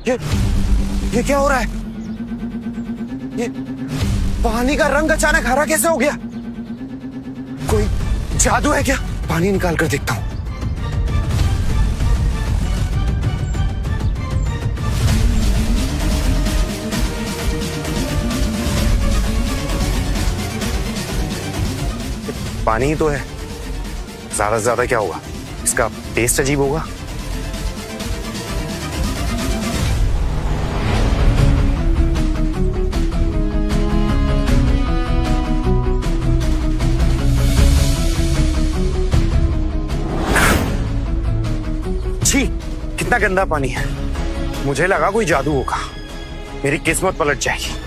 ये क्या हो रहा है? ये पानी का रंग अचानक हरा कैसे हो गया? कोई जादू है क्या? पानी निकाल कर देखता हूं। पानी ही तो है, ज्यादा से ज्यादा क्या होगा? इसका टेस्ट अजीब होगा। छी, कितना गंदा पानी है। मुझे लगा कोई जादू होगा, मेरी किस्मत पलट जाएगी।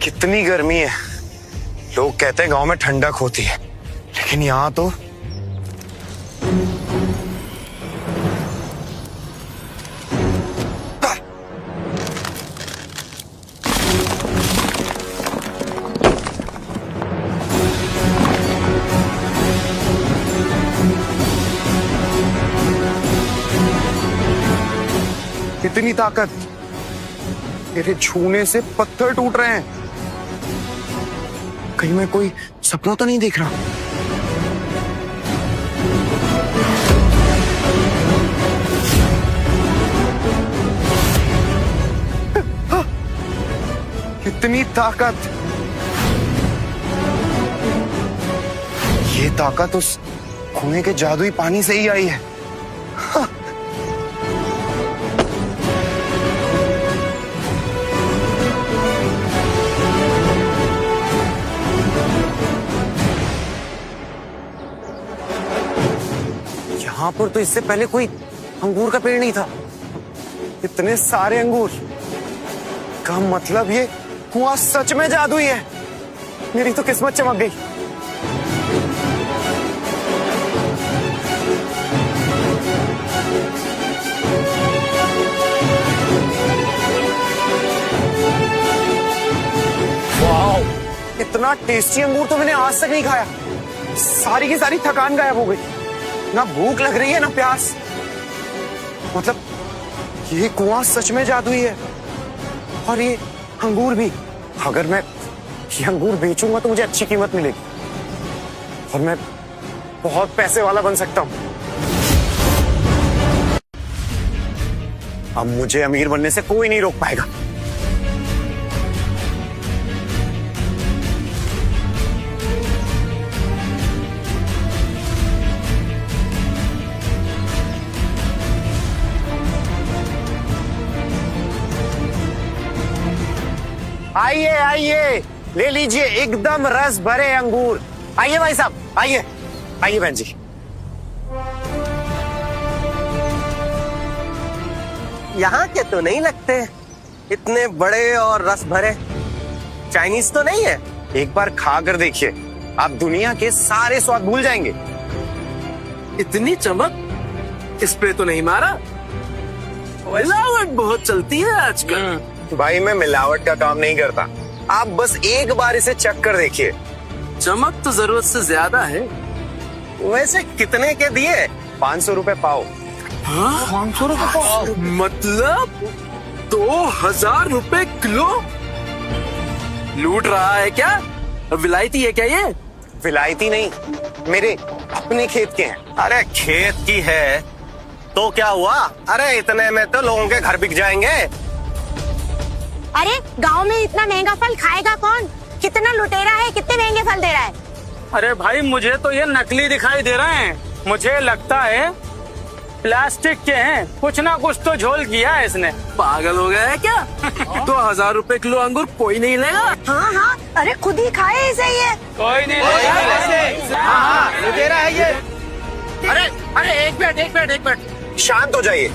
कितनी गर्मी है। लोग कहते हैं गांव में ठंडक होती है, लेकिन यहां तो इतनी ताकत। मेरे छूने से पत्थर टूट रहे हैं। कहीं मैं कोई सपना तो नहीं देख रहा? इतनी ताकत। ये ताकत उस कुएं के जादुई पानी से ही आई है। यहां पर तो इससे पहले कोई अंगूर का पेड़ नहीं था। इतने सारे अंगूर का मतलब ये कुआं सच में जादुई है। मेरी तो किस्मत चमक गई। वाओ, इतना टेस्टी अंगूर तो मैंने आज तक नहीं खाया। सारी की सारी थकान गायब हो गई। ना भूख लग रही है ना प्यास। मतलब ये कुआं सच में जादुई है। और ये अंगूर भी। अगर मैं ये अंगूर बेचूंगा तो मुझे अच्छी कीमत मिलेगी और मैं बहुत पैसे वाला बन सकता हूं। अब मुझे अमीर बनने से कोई नहीं रोक पाएगा। आइए आइए, ले लीजिए एकदम रस भरे अंगूर। आइए भाई साहब, आइए आइए बहन जी। यहाँ के तो नहीं लगते इतने बड़े और रस भरे। चाइनीज तो नहीं है? एक बार खा कर देखिए, आप दुनिया के सारे स्वाद भूल जाएंगे। इतनी चमक इस पे तो नहीं मारा। मिलावट बहुत चलती है आजकल। भाई मैं मिलावट का काम नहीं करता। आप बस एक बार इसे चख कर देखिए। चमक तो जरूरत से ज्यादा है। वैसे कितने के दिए? 500 रुपए पाओ। 500 रुपए पाओ? मतलब 2000 रुपए किलो? लूट रहा है क्या? विलायती है क्या ये? विलायती नहीं, मेरे अपने खेत के हैं। अरे खेत की है तो क्या हुआ? अरे इतने में तो लोगों के घर बिक जाएंगे। अरे गांव में इतना महंगा फल खाएगा कौन? कितना लुटेरा है, कितने महंगे फल दे रहा है। अरे भाई मुझे तो ये नकली दिखाई दे रहे हैं। मुझे लगता है प्लास्टिक के हैं। कुछ ना कुछ तो झोल किया है इसने। पागल हो गया है क्या? 2000 रुपए किलो अंगूर कोई नहीं लेगा। हाँ हाँ, अरे खुद ही खाए इसे ये। कोई नहीं लेगा। हाँ, लुटेरा है ये। अरे अरे एक मिनट शांत हो जाइए।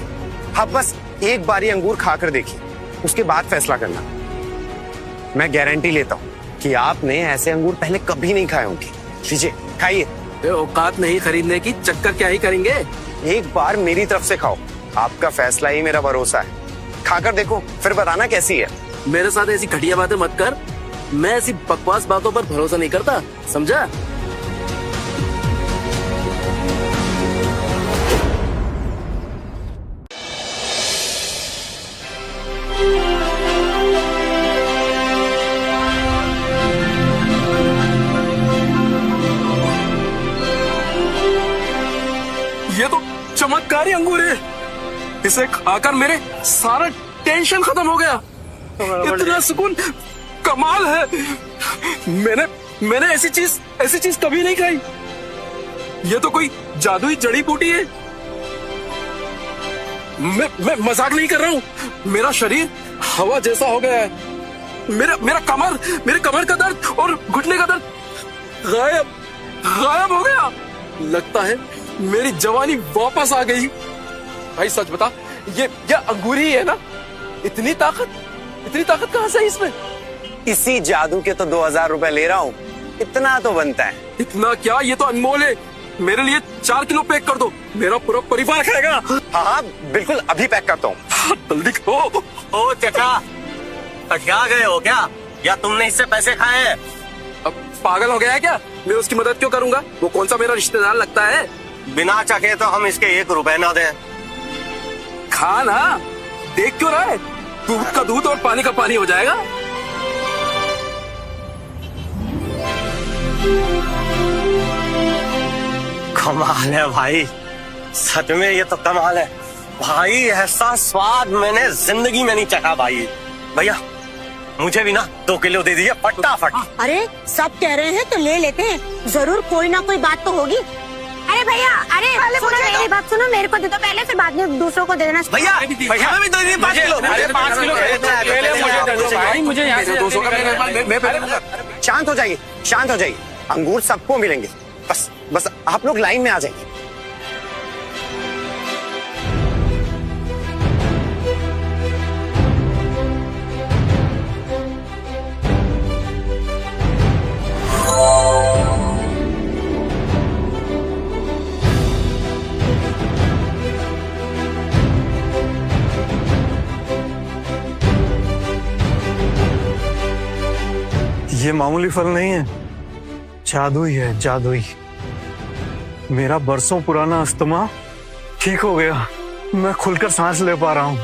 आप बस एक बारी अंगूर खाकर देखिए, उसके बाद फैसला करना। मैं गारंटी लेता हूँ कि आपने ऐसे अंगूर पहले कभी नहीं खाए होंगे। लीजिए खाइए। औकात नहीं खरीदने की, चक्कर क्या ही करेंगे। एक बार मेरी तरफ से खाओ, आपका फैसला ही मेरा भरोसा है। खाकर देखो, फिर बताना कैसी है। मेरे साथ ऐसी घटिया बातें मत कर, मैं ऐसी बकवास बातों पर भरोसा नहीं करता, समझा? ये तो चमत्कारी अंगूर है, इसे खाकर मेरे सारा टेंशन खत्म हो गया। इतना सुकून, कमाल है। मैंने ऐसी चीज कभी नहीं खाई। ये तो कोई जादुई जड़ी बूटी है। मैं मजाक नहीं कर रहा हूँ, मेरा शरीर हवा जैसा हो गया है। मेरे कमर का दर्द और घुटने का दर्द गायब हो गया। लगता है मेरी जवानी वापस आ गई। भाई सच बता, ये अंगूर ही है ना? इतनी ताकत कहाँ से है इसमें? इसी जादू के तो 2000 रुपए ले रहा हूँ, इतना तो बनता है। इतना क्या, ये तो अनमोल है। मेरे लिए 4 किलो पैक कर दो, मेरा पूरा परिवार खाएगा। हाँ बिल्कुल, अभी पैक करता हूँ। जल्दी करो। ओ चचा, क्या गए हो क्या? या तुमने इससे पैसे खाए हैं? अब पागल हो गया है क्या? मैं उसकी मदद क्यों करूंगा? वो कौन सा मेरा रिश्तेदार लगता है? बिना चखे तो हम इसके 1 रुपए ना दें। खा ना, देख क्यों रहा है? दूध का दूध और पानी का पानी हो जाएगा। कमाल है भाई, सच में ये तो कमाल है भाई। ऐसा स्वाद मैंने जिंदगी में नहीं चखा भाई। भैया मुझे भी ना 2 किलो दे दीजिए फटाफट। अरे सब कह रहे हैं तो ले लेते हैं, जरूर कोई ना कोई बात तो होगी। अरे भैया, अरे सुनो, मेरी बात सुनो, मेरे को दे दो पहले, फिर बाद में दूसरों को दे देना। भैया हमें भी दो दीजिए 5 किलो। अरे 5 किलो पहले मुझे दे दो भाई, मुझे यहाँ से 200 का। शांत हो जाइए, शांत हो जाइए। अंगूर सबको मिलेंगे, बस आप लोग लाइन में आ जाइए। ये मामूली फल नहीं है, जादुई है, जादुई। मेरा बरसों पुराना अस्थमा ठीक हो गया, मैं खुलकर सांस ले पा रहा हूँ।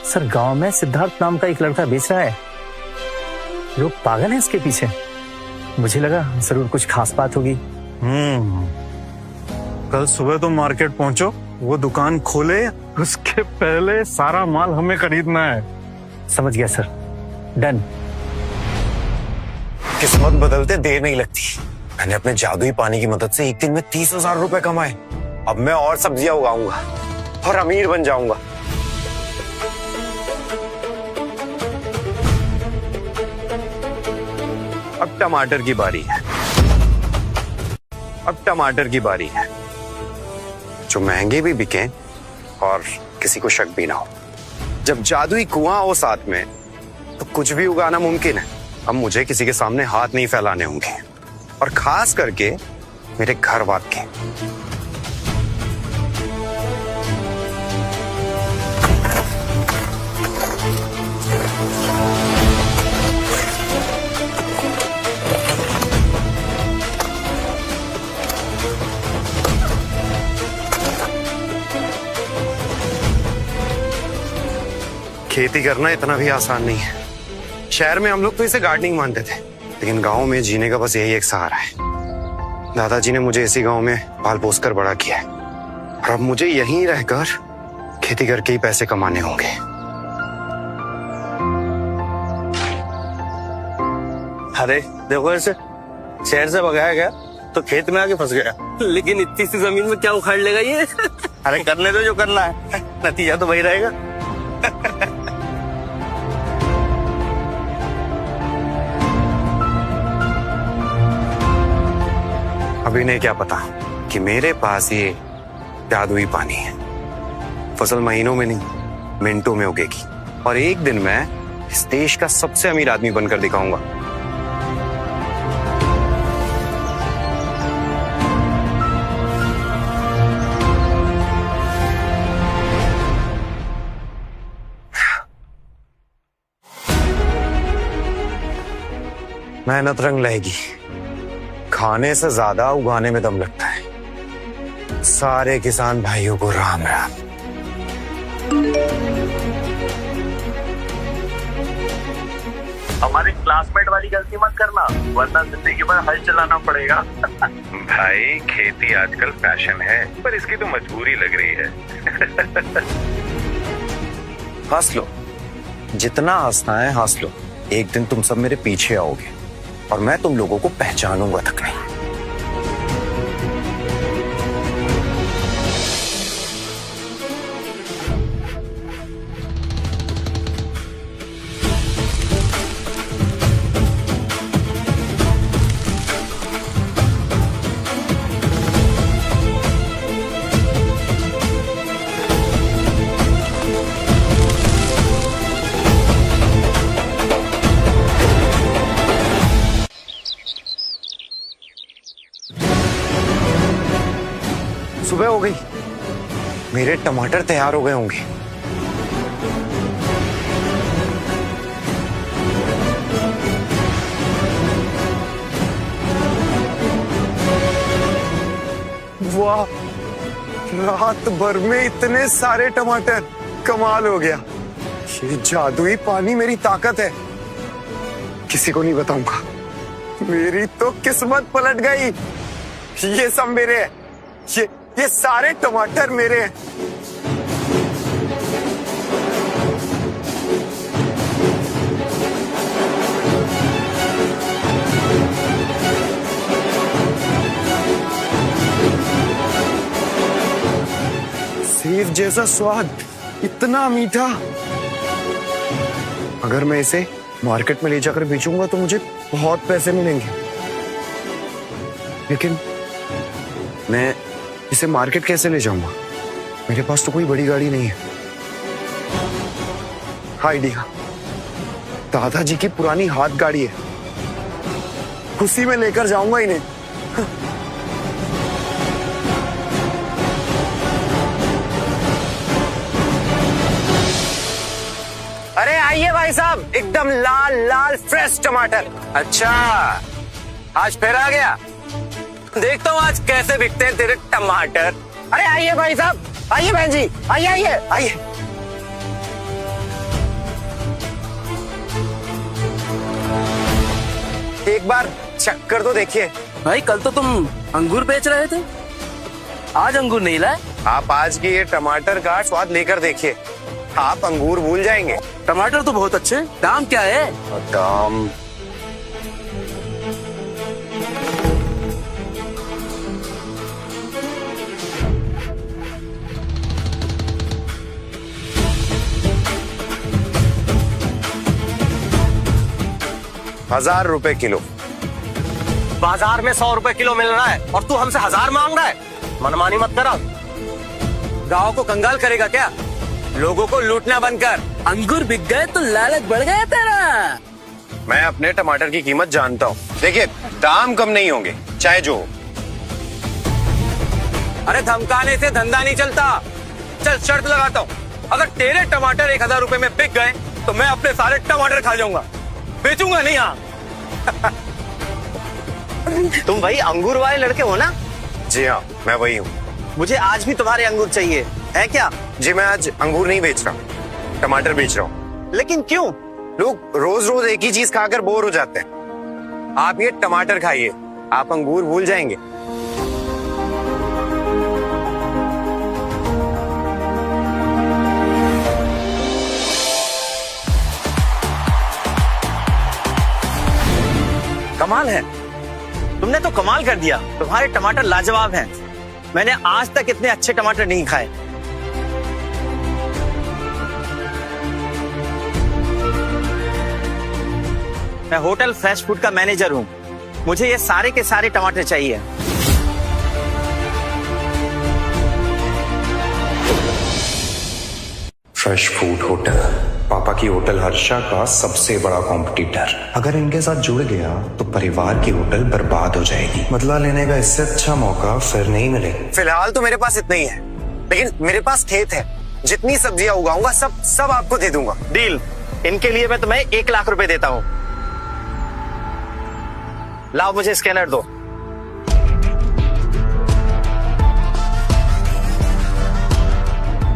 सर गांव में सिद्धार्थ नाम का एक लड़का बेच रहा है, लोग पागल हैं इसके पीछे। मुझे लगा जरूर कुछ खास बात होगी। कल सुबह तो मार्केट पहुंचो, वो दुकान खोले, उसके पहले सारा माल हमें खरीदना है। समझ गया सर, डन। किस्मत बदलते देर नहीं लगती। मैंने अपने जादुई पानी की मदद से एक दिन में 30,000 रुपए कमाए। अब मैं और सब्जियां उगाऊंगा और अमीर बन जाऊंगा। अब टमाटर की बारी है, अब टमाटर की बारी है, जो महंगे भी बिकें और किसी को शक भी ना हो। जब जादुई कुआं हो साथ में तो कुछ भी उगाना मुमकिन है। अब मुझे किसी के सामने हाथ नहीं फैलाने होंगे, और खास करके मेरे घर वाले। खेती करना इतना भी आसान नहीं है। शहर में हम लोग तो इसे गार्डनिंग मानते थे, लेकिन गांव में जीने का बस यही एक सहारा है। दादाजी ने मुझे इसी गांव में पाल पोस कर बड़ा किया है, और अब मुझे यहीं रहकर खेती करके ही पैसे कमाने होंगे। अरे देखो, ऐसे शहर से भगाया गया तो खेत में आके फंस गया, लेकिन इतनी सी जमीन में क्या उखाड़ लेगा ये? अरे करने दो जो करना है, नतीजा तो वही रहेगा। अभी नहीं क्या पता कि मेरे पास ये जादुई पानी है। फसल महीनों में नहीं, मिनटों में उगेगी, और एक दिन मैं इस देश का सबसे अमीर आदमी बनकर दिखाऊंगा। मेहनत रंग लाएगी। खाने से ज्यादा उगाने में दम लगता है। सारे किसान भाइयों को राम राम। हमारे क्लासमेट वाली गलती मत करना, वरना जिंदगी भर हल चलाना पड़ेगा। भाई खेती आजकल फैशन है, पर इसकी तो मजबूरी लग रही है। हंस लो, जितना हंसना है हंस लो। एक दिन तुम सब मेरे पीछे आओगे और मैं तुम लोगों को पहचानूंगा तक नहीं। सुबह हो गई, मेरे टमाटर तैयार हो गए होंगे। वाह, रात भर में इतने सारे टमाटर, कमाल हो गया। ये जादुई पानी मेरी ताकत है, किसी को नहीं बताऊंगा। मेरी तो किस्मत पलट गई। ये सब मेरे हैं, ये सारे टमाटर मेरे हैं। सेब जैसा स्वाद, इतना मीठा। अगर मैं इसे मार्केट में ले जाकर बेचूंगा तो मुझे बहुत पैसे मिलेंगे, लेकिन मैं इसे मार्केट कैसे ले जाऊंगा? मेरे पास तो कोई बड़ी गाड़ी नहीं है। आइडिया, दादाजी की पुरानी हाथ गाड़ी है, उसी में लेकर जाऊंगा इन्हें। अरे आइए भाई साहब, एकदम लाल लाल फ्रेश टमाटर। अच्छा, आज फिर आ गया। देखता हूँ आज कैसे बिकते हैं तेरे टमाटर। अरे आइए भाई साहब, आइए बहन जी, आइए आइए आइए। एक बार चक्कर तो देखिए। भाई कल तो तुम अंगूर बेच रहे थे, आज अंगूर नहीं लाए। आप आज की ये टमाटर का स्वाद लेकर देखिए, आप अंगूर भूल जाएंगे। टमाटर तो बहुत अच्छे, दाम क्या है? दाम ₹1000 किलो। बाजार में 100 रुपए किलो मिल रहा है और तू हमसे 1000 मांग रहा है। मनमानी मत करा, गांव को कंगाल करेगा क्या? लोगों को लूटना बंद कर। अंगूर बिक गए तो लालच बढ़ गया तेरा। मैं अपने टमाटर की कीमत जानता हूँ। देखिए, दाम कम नहीं होंगे चाहे जो हो। अरे धमकाने से धंधा नहीं चलता। चल शर्त लगाता हूँ, अगर तेरे टमाटर 1000 रुपए में बिक गए तो मैं अपने सारे टमाटर खा जाऊंगा, बेचूंगा नहीं। हाँ तुम वही अंगूर वाले लड़के हो ना? जी हाँ, मैं वही हूँ। मुझे आज भी तुम्हारे अंगूर चाहिए, है क्या? जी, मैं आज अंगूर नहीं बेच रहा, टमाटर बेच रहा हूँ। लेकिन क्यों? लोग रोज रोज एक ही चीज खाकर बोर हो जाते हैं। आप ये टमाटर खाइए, आप अंगूर भूल जाएंगे। कमाल है, तुमने तो कमाल कर दिया। तुम्हारे टमाटर लाजवाब हैं। मैंने आज तक इतने अच्छे टमाटर नहीं खाए। मैं होटल फ्रेश फूड का मैनेजर हूँ, मुझे ये सारे के सारे टमाटर चाहिए। फ्रेश फूड होटल, पापा की होटल हर्षा का सबसे बड़ा कॉम्पिटिटर। अगर इनके साथ जुड़ गया तो परिवार की होटल बर्बाद हो जाएगी। बदला लेने का इससे अच्छा मौका फिर नहीं मिलेगा। फिलहाल तो मेरे पास इतना ही है, लेकिन मेरे पास खेत है, जितनी सब्जियां उगाऊंगा सब आपको दे दूंगा। डील। इनके लिए मैं तुम्हें 1 लाख रुपए देता हूँ। लाओ मुझे स्कैनर दो।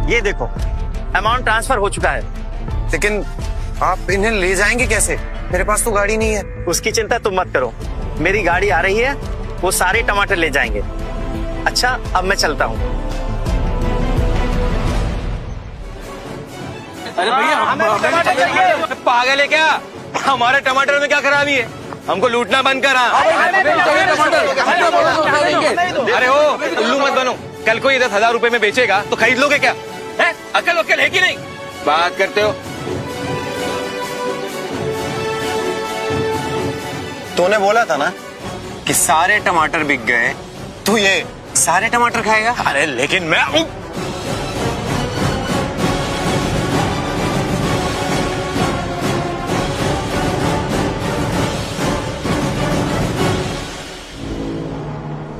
ये देखो, अमाउंट ट्रांसफर हो चुका है। लेकिन आप इन्हें ले जाएंगे कैसे? मेरे पास तो गाड़ी नहीं है। उसकी चिंता तुम मत करो, मेरी गाड़ी आ रही है, वो सारे टमाटर ले जाएंगे। अच्छा, अब मैं चलता हूँ। अरे भैया, पागल है क्या? हमारे टमाटर में क्या खराबी है? हमको लूटना बंद करा। अरे ओ उल्लू मत बनो, कल को ये 10,000 रुपए में बेचेगा तो खरीद लोगे क्या? है? अकल वकल है कि नहीं? बात करते हो। तूने बोला था ना कि सारे टमाटर बिक गए, तू ये सारे टमाटर खाएगा? अरे लेकिन मैं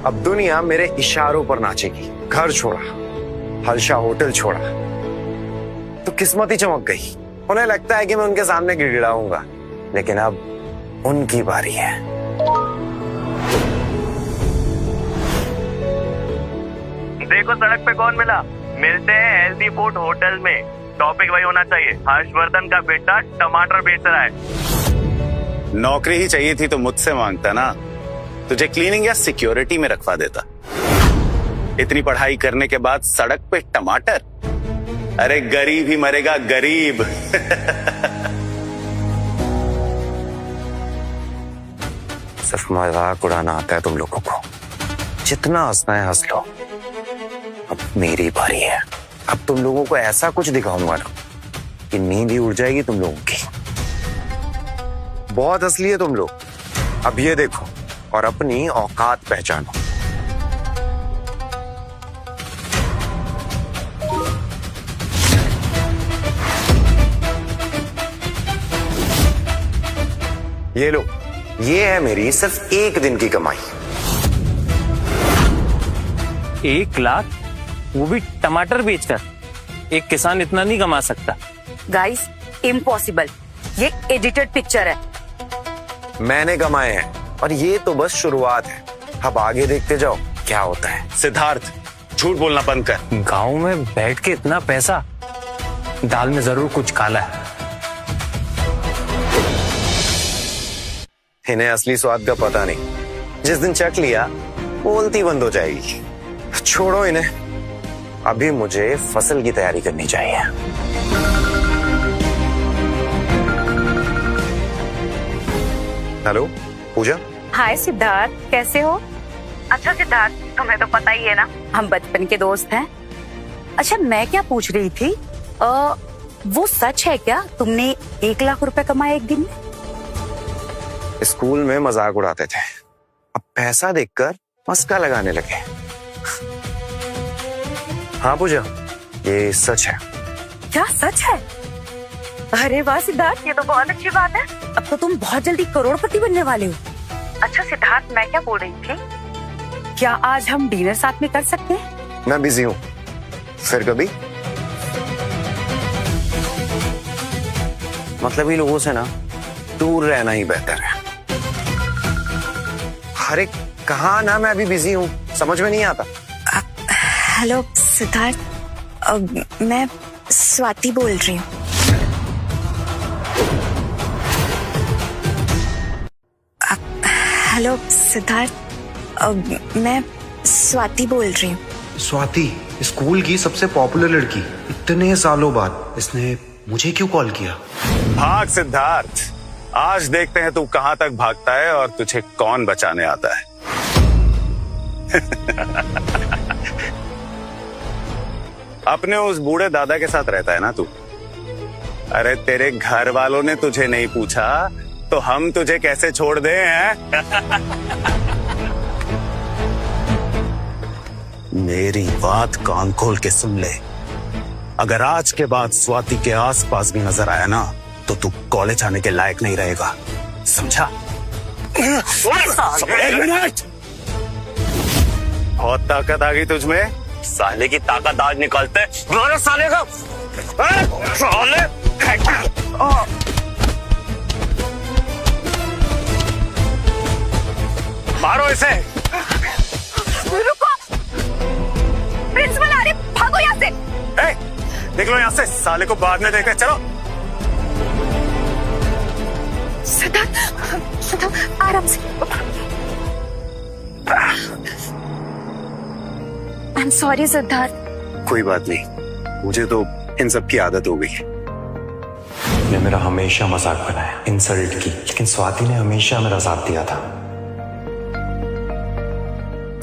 अब दुनिया मेरे इशारों पर नाचेगी। घर छोड़ा, हर्षा होटल छोड़ा, तो किस्मत ही चमक गई। उन्हें लगता है कि मैं उनके सामने गिड़गिड़ाऊंगा, लेकिन अब उनकी बारी है। देखो सड़क पे कौन मिला। मिलते हैं हेल्दी फूड होटल में। टॉपिक वही होना चाहिए, हर्षवर्धन का बेटा टमाटर बेच रहा है। नौकरी ही चाहिए थी तो मुझसे मांगता ना, तुझे क्लीनिंग या सिक्योरिटी में रखवा देता। इतनी पढ़ाई करने के बाद सड़क पे टमाटर? अरे गरीब ही मरेगा, गरीब। सिर्फ मजाक उड़ाना आता है तुम लोगों को। जितना हंसना है हंस लो। अब मेरी बारी है। अब तुम लोगों को ऐसा कुछ दिखाऊंगा ना कि नींद ही उड़ जाएगी तुम लोगों की। बहुत हंस लिए तुम लोग, अब ये देखो और अपनी औकात पहचानो। ये लो, ये है मेरी सिर्फ एक दिन की कमाई। 1 लाख, वो भी टमाटर बेचकर? एक किसान इतना नहीं कमा सकता। Guys, impossible. ये एडिटेड पिक्चर है। मैंने कमाए हैं और ये तो बस शुरुआत है। अब आगे देखते जाओ क्या होता है। सिद्धार्थ, झूठ बोलना बंद कर। गांव में बैठ के इतना पैसा, दाल में जरूर कुछ काला है। इन्हें असली स्वाद का पता नहीं। जिस दिन चख लिया बोलती बंद हो जाएगी। छोड़ो इन्हें, अभी मुझे फसल की तैयारी करनी चाहिए। हेलो पूजा। हाय सिद्धार्थ, कैसे हो? अच्छा सिद्धार्थ, तुम्हें तो पता ही है ना, हम बचपन के दोस्त हैं। अच्छा, मैं क्या पूछ रही थी, वो सच है क्या तुमने 1 लाख रुपए कमाए एक दिन में? स्कूल में मजाक उड़ाते थे, अब पैसा देखकर मस्का लगाने लगे। हाँ पूजा, ये सच है। क्या सच है? अरे वाह सिद्धार्थ, ये तो बहुत अच्छी बात है। अब तो तुम बहुत जल्दी करोड़पति बनने वाले हो। अच्छा सिद्धार्थ, मैं क्या बोल रही थी, क्या आज हम डिनर साथ में कर सकते हैं? मैं बिजी हूँ, फिर कभी। मतलब ये लोगों से ना दूर रहना ही बेहतर है। अरे कहाँ ना, मैं अभी बिजी हूँ, समझ में नहीं आता। हेलो सिद्धार्थ, मैं स्वाति बोल रही हूँ। हेलो सिद्धार्थ, मैं स्वाति बोल रही हूँ। स्वाति, स्कूल की सबसे पॉपुलर लड़की, इतने सालों बाद इसने मुझे क्यों कॉल किया? भाग सिद्धार्थ, आज देखते हैं तू कहां तक भागता है और तुझे कौन बचाने आता है। अपने उस बूढ़े दादा के साथ रहता है ना तू? अरे तेरे घर वालों ने तुझे नहीं पूछा तो हम तुझे कैसे छोड़ दें हैं? मेरी बात कान खोल के सुन ले। अगर आज के बाद स्वाति के आसपास भी नजर आया ना तो तू कॉलेज आने के लायक नहीं रहेगा, समझा? बहुत ताकत आ गई तुझमें। साले की ताकत आज निकलते साले का साले। मारो इसे। रुको, प्रिंसिपल आ रहे, भागो यहाँ से। ए, देख लो यहाँ से, साले को बाद में देखते। चलो सिद्धार्थ, आराम से। I am sorry Siddharth. कोई बात नहीं, मुझे तो इन सब की आदत हो गई। ने मेरा हमेशा मजाक बनाया, इंसल्ट की, लेकिन स्वाति ने हमेशा मेरा साथ दिया था।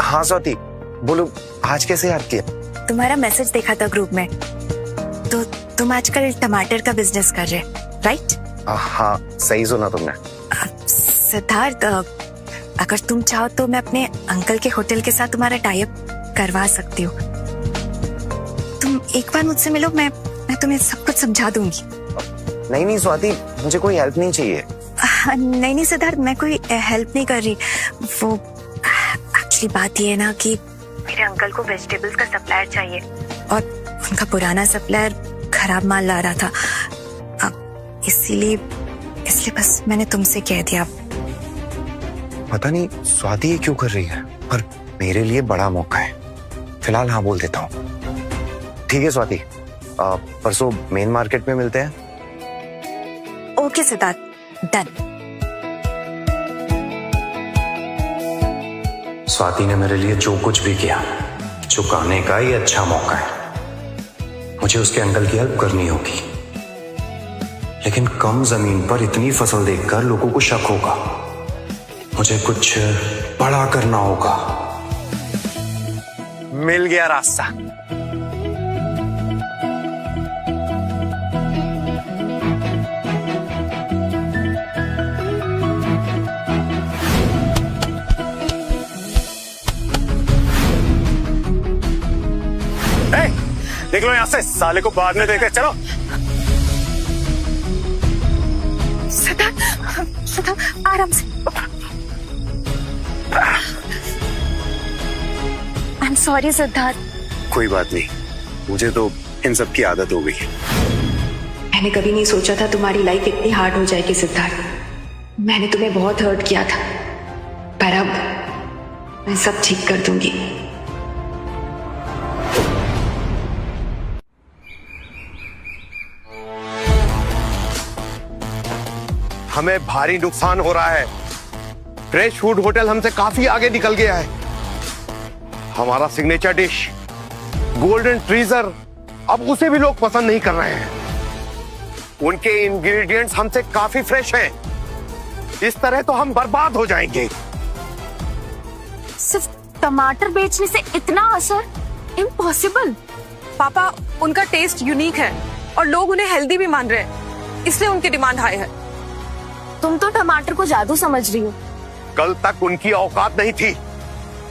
हाँ स्वाति, बोलो आज कैसे याद किया? तुम्हारा मैसेज देखा था ग्रुप में, तो तुम आजकल टमाटर का बिजनेस कर रहे, राइट? हाँ सही सुना तुमने। सिद्धार्थ, अगर तुम चाहो तो मैं अपने अंकल के होटल के साथ तुम्हारा टाई अप करवा सकती हूँ। तुम एक बार मुझसे मिलो, मैं तुम्हें सब कुछ समझा दूंगी। नहीं स्वाति, मुझे कोई हेल्प नहीं चाहिए। नहीं सिद्धार्थ, मैं कोई हेल्प नहीं कर रही। वो एक्चुअली बात ये है ना कि मेरे अंकल को वेजिटेबल्स का सप्लायर चाहिए और उनका पुराना सप्लायर खराब माल ला रहा था। अब इसलिए बस मैंने तुमसे कह दिया। पता नहीं स्वाति ये क्यों कर रही है, पर मेरे लिए बड़ा मौका है। फिलहाल हाँ बोल देता हूँ। ठीक है स्वाति, परसों मेन मार्केट में मिलते हैं। Okay Siddharth, done. स्वाति ने मेरे लिए जो कुछ भी किया, चुकाने का ये अच्छा मौका है। मुझे उसके अंकल की हेल्प करनी होगी, लेकिन कम जमीन पर इतनी फसल देखकर लोगों को शक होगा। मुझे कुछ बड़ा करना होगा। मिल गया रास्ता। देख लो यहाँ से, साले को बाद में देखते। चलो सिद्धार्थ, आराम से। I am sorry Siddharth. कोई बात नहीं, मुझे तो इन सब की आदत हो गई। मैंने कभी नहीं सोचा था तुम्हारी लाइफ इतनी हार्ड हो जाएगी सिद्धार्थ। मैंने तुम्हें बहुत हर्ट किया था, पर अब मैं सब ठीक कर दूंगी। हमें भारी नुकसान हो रहा है। फ्रेश फूड होटल हमसे काफी आगे निकल गया है। हमारा सिग्नेचर डिश गोल्डन ट्रीजर, अब उसे भी लोग पसंद नहीं कर रहे हैं। उनके इंग्रेडिएंट्स हमसे काफी फ्रेश हैं। इस तरह तो हम बर्बाद हो जाएंगे। सिर्फ टमाटर बेचने से इतना असर? इम्पॉसिबल। पापा, उनका टेस्ट यूनिक है और लोग उन्हें हेल्दी भी मान रहे हैं, इसलिए उनकी डिमांड हाई है। तुम तो टमाटर को जादू समझ रही हो। कल तक उनकी औकात नहीं थी,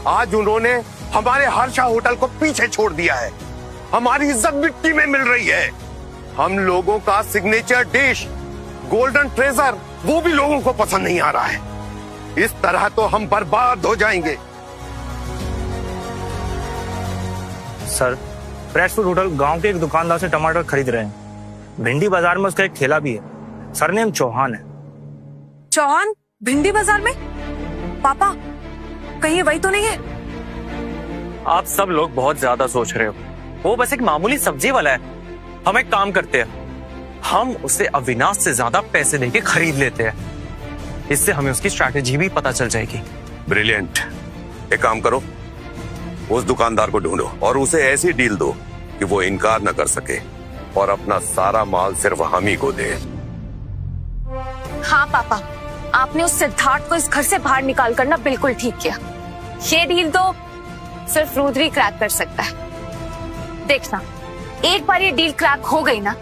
आज उन्होंने हमारे हर्षा होटल को पीछे छोड़ दिया है। हमारी इज्जत मिट्टी में मिल रही है। हम लोगों का सिग्नेचर डिश गोल्डन ट्रेजर, वो भी लोगों को पसंद नहीं आ रहा है। इस तरह तो हम बर्बाद हो जाएंगे। सर, फ्रेश फूड होटल गांव के एक दुकानदार से टमाटर खरीद रहे हैं। भिंडी बाजार में उसका एक ठेला भी है। सरनेम चौहान है। चौहान? भिंडी बाजार में? पापा, कहीं वही तो नहीं है? आप सब लोग बहुत ज्यादा सोच रहे हो। वो बस एक मामूली सब्जी वाला है। हम एक काम करते हैं, हम उसे अविनाश से ज्यादा पैसे देके खरीद लेते हैं। इससे हमें उसकी स्ट्रैटेजी भी पता चल जाएगी। ब्रिलियंट। एक काम करो, उस दुकानदार को ढूंढो और उसे ऐसी डील दो कि वो इनकार न कर सके और अपना सारा माल सिर्फ हम ही को दे। हाँ पापा, आपने उस सिद्धार्थ को इस घर से बाहर निकाल कर ना बिल्कुल ठीक किया। ये डील तो सिर्फ रुद्र क्रैक कर सकता है। देखना, एक बार ये डील क्रैक हो गई ना,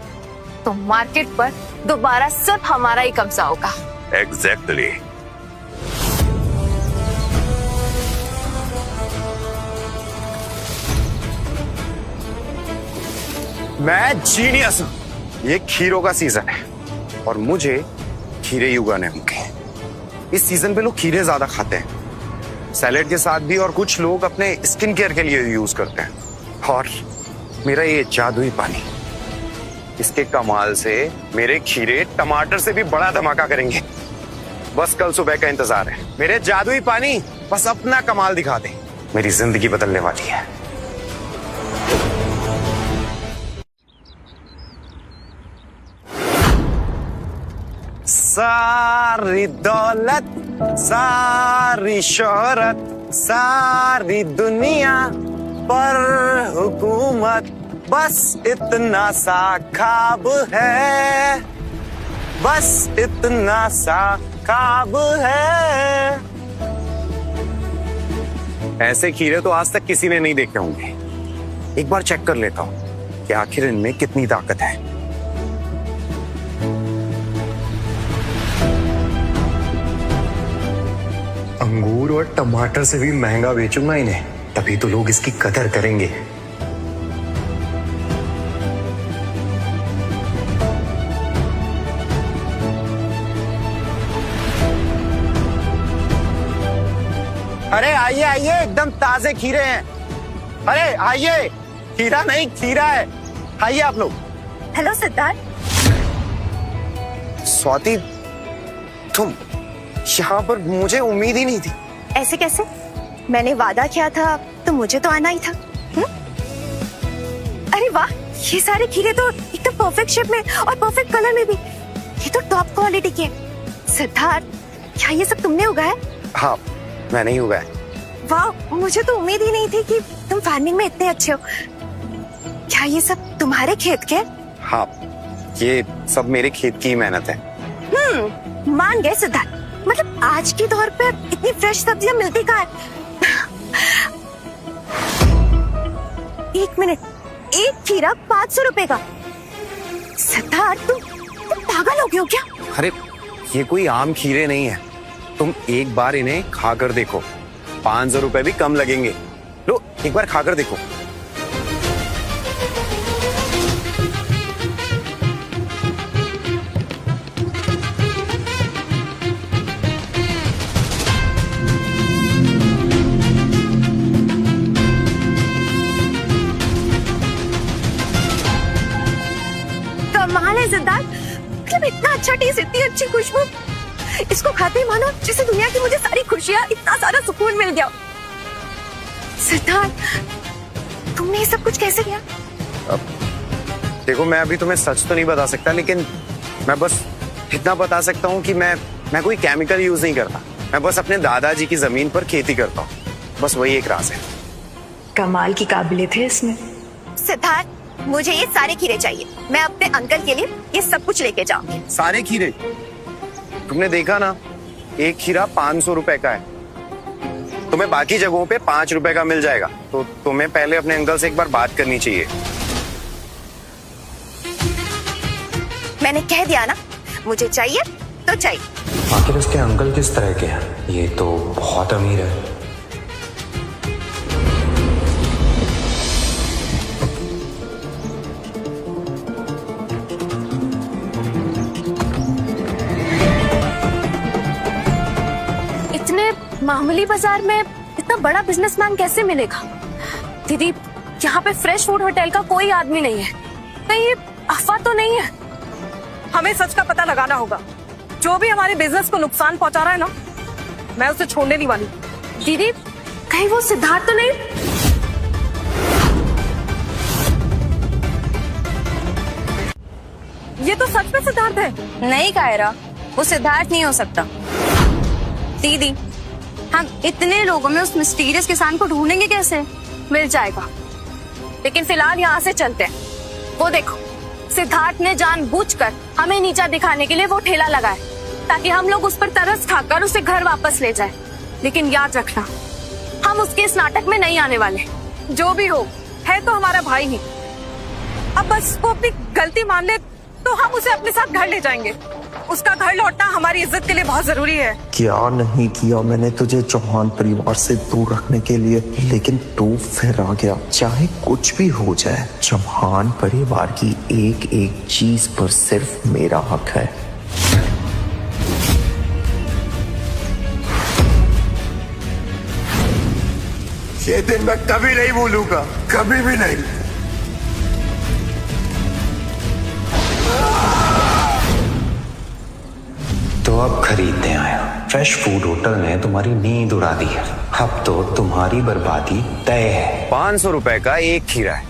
तो मार्केट पर दोबारा सिर्फ हमारा ही कब्जा होगा। एग्जैक्टली। मैं जीनियस हूं। ये खीरों का सीजन है और मुझे खीरे ही उगाने होंगे। इस सीजन पे लोग खीरे ज्यादा खाते हैं, सैलेड के साथ भी, और कुछ लोग अपने स्किन केयर के लिए यूज करते हैं। और मेरा ये जादुई पानी, इसके कमाल से मेरे खीरे टमाटर से भी बड़ा धमाका करेंगे। बस कल सुबह का इंतजार है। मेरे जादुई पानी बस अपना कमाल दिखा दे, मेरी जिंदगी बदलने वाली है। सारी दौलत, सारी शोहरत, सारी दुनिया पर हुकूमत, बस इतना सा ख्वाब है, बस इतना सा ख्वाब है। ऐसे खीरे तो आज तक किसी ने नहीं देखे होंगे। एक बार चेक कर लेता हूं कि आखिर इनमें कितनी ताकत है। अंगूर और टमाटर से भी महंगा बेचूंगा इन्हें, तभी तो लोग इसकी कदर करेंगे। अरे आइए आइए, एकदम ताजे खीरे हैं। अरे आइए, खीरा नहीं खीरा है, आइए आप लोग। हेलो सिद्धार्थ। स्वाति, तुम यहाँ पर, मुझे उम्मीद ही नहीं थी। ऐसे कैसे? मैंने वादा किया था तो मुझे तो आना ही था। अरे वाह, ये सारे खीरे तो एकदम परफेक्ट शेप में और परफेक्ट कलर में भी। ये तो टॉप क्वालिटी के। सिद्धार्थ, क्या ये सब तुमने उगाया? हाँ, मैंने ही उगाया। वाह, मुझे तो उम्मीद ही नहीं थी कि तुम फार्मिंग में इतने अच्छे हो। क्या ये सब तुम्हारे खेत के? हाँ, ये सब मेरे खेत की ही मेहनत है। मान गए सिद्धार्थ। मतलब आज के दौर पे इतनी फ्रेश सब्जियां मिलती कहाँ है? एक मिनट, एक खीरा 500 रुपए का। सिद्धार्थ, तुम पागल हो गए हो क्या? अरे ये कोई आम खीरे नहीं है, तुम एक बार इन्हें खाकर देखो, 500 रुपए भी कम लगेंगे। लो एक बार खाकर देखो। कमाल है सिद्धार्थ, मतलब इतना अच्छा टेस्ट, इतनी अच्छी खुशबू। इसको खाते ही मानो जैसे दुनिया की मुझे सारी खुशियां, इतना सारा सुकून मिल गया। सिद्धार्थ, तुमने ये सब कुछ कैसे किया? देखो, मैं अभी तुम्हें सच तो नहीं बता सकता, लेकिन मैं बस इतना बता सकता हूँ कि मैं कोई केमिकल यूज नहीं करता। मैं बस अपने दादाजी की जमीन पर खेती करता हूँ, बस वही एक राज है। कमाल की काबिलियत है इसमें। सिद्धार्थ, मुझे ये सारे खीरे चाहिए। मैं अपने अंकल के लिए ये सब कुछ लेके जाऊंगी। सारे खीरे? तुमने देखा ना, एक खीरा 500 रुपए का है, तुम्हें बाकी जगहों पे 5 रुपए का मिल जाएगा। तो तुम्हें पहले अपने अंकल से एक बार बात करनी चाहिए। मैंने कह दिया ना, मुझे चाहिए तो चाहिए। आखिर उसके अंकल किस तरह के हैं? ये तो बहुत अमीर है। मामूली बाजार में इतना बड़ा बिजनेसमैन कैसे मिलेगा? दीदी, यहाँ पे फ्रेश फूड होटल का कोई आदमी नहीं है, कहीं ये अफवाह तो नहीं है? हमें सच का पता लगाना होगा। जो भी हमारे बिजनेस को नुकसान पहुंचा रहा है ना, मैं उसे छोड़ने नहीं वाली। दीदी, कहीं वो सिद्धार्थ तो नहीं? ये तो सच में सिद्धार्थ है। नहीं कायरा, वो सिद्धार्थ नहीं हो सकता। दीदी, हम इतने लोगों में उस मिस्टीरियस किसान को ढूंढेंगे कैसे? मिल जाएगा, लेकिन फिलहाल यहाँ से चलते हैं। वो देखो, सिद्धार्थ ने जानबूझकर हमें नीचा दिखाने के लिए वो ठेला लगाए, ताकि हम लोग उस पर तरस खाकर उसे घर वापस ले जाए। लेकिन याद रखना, हम उसके इस नाटक में नहीं आने वाले। जो भी हो, है तो हमारा भाई ही। अब बस वो अपनी गलती मान ले तो हम उसे अपने साथ घर ले जाएंगे। उसका घर लौटना हमारी इज्जत के लिए बहुत जरूरी है। क्या नहीं किया मैंने तुझे चौहान परिवार से दूर रखने के लिए, लेकिन तू फिर आ गया। चाहे कुछ भी हो जाए, चौहान परिवार की एक एक चीज पर सिर्फ मेरा हक है। ये दिन मैं कभी नहीं भूलूंगा, कभी भी नहीं। तो अब खरीदने आया। फ्रेश फूड होटल ने तुम्हारी नींद उड़ा दी है। अब तो तुम्हारी बर्बादी तय है। 500 रुपए का एक खीरा है,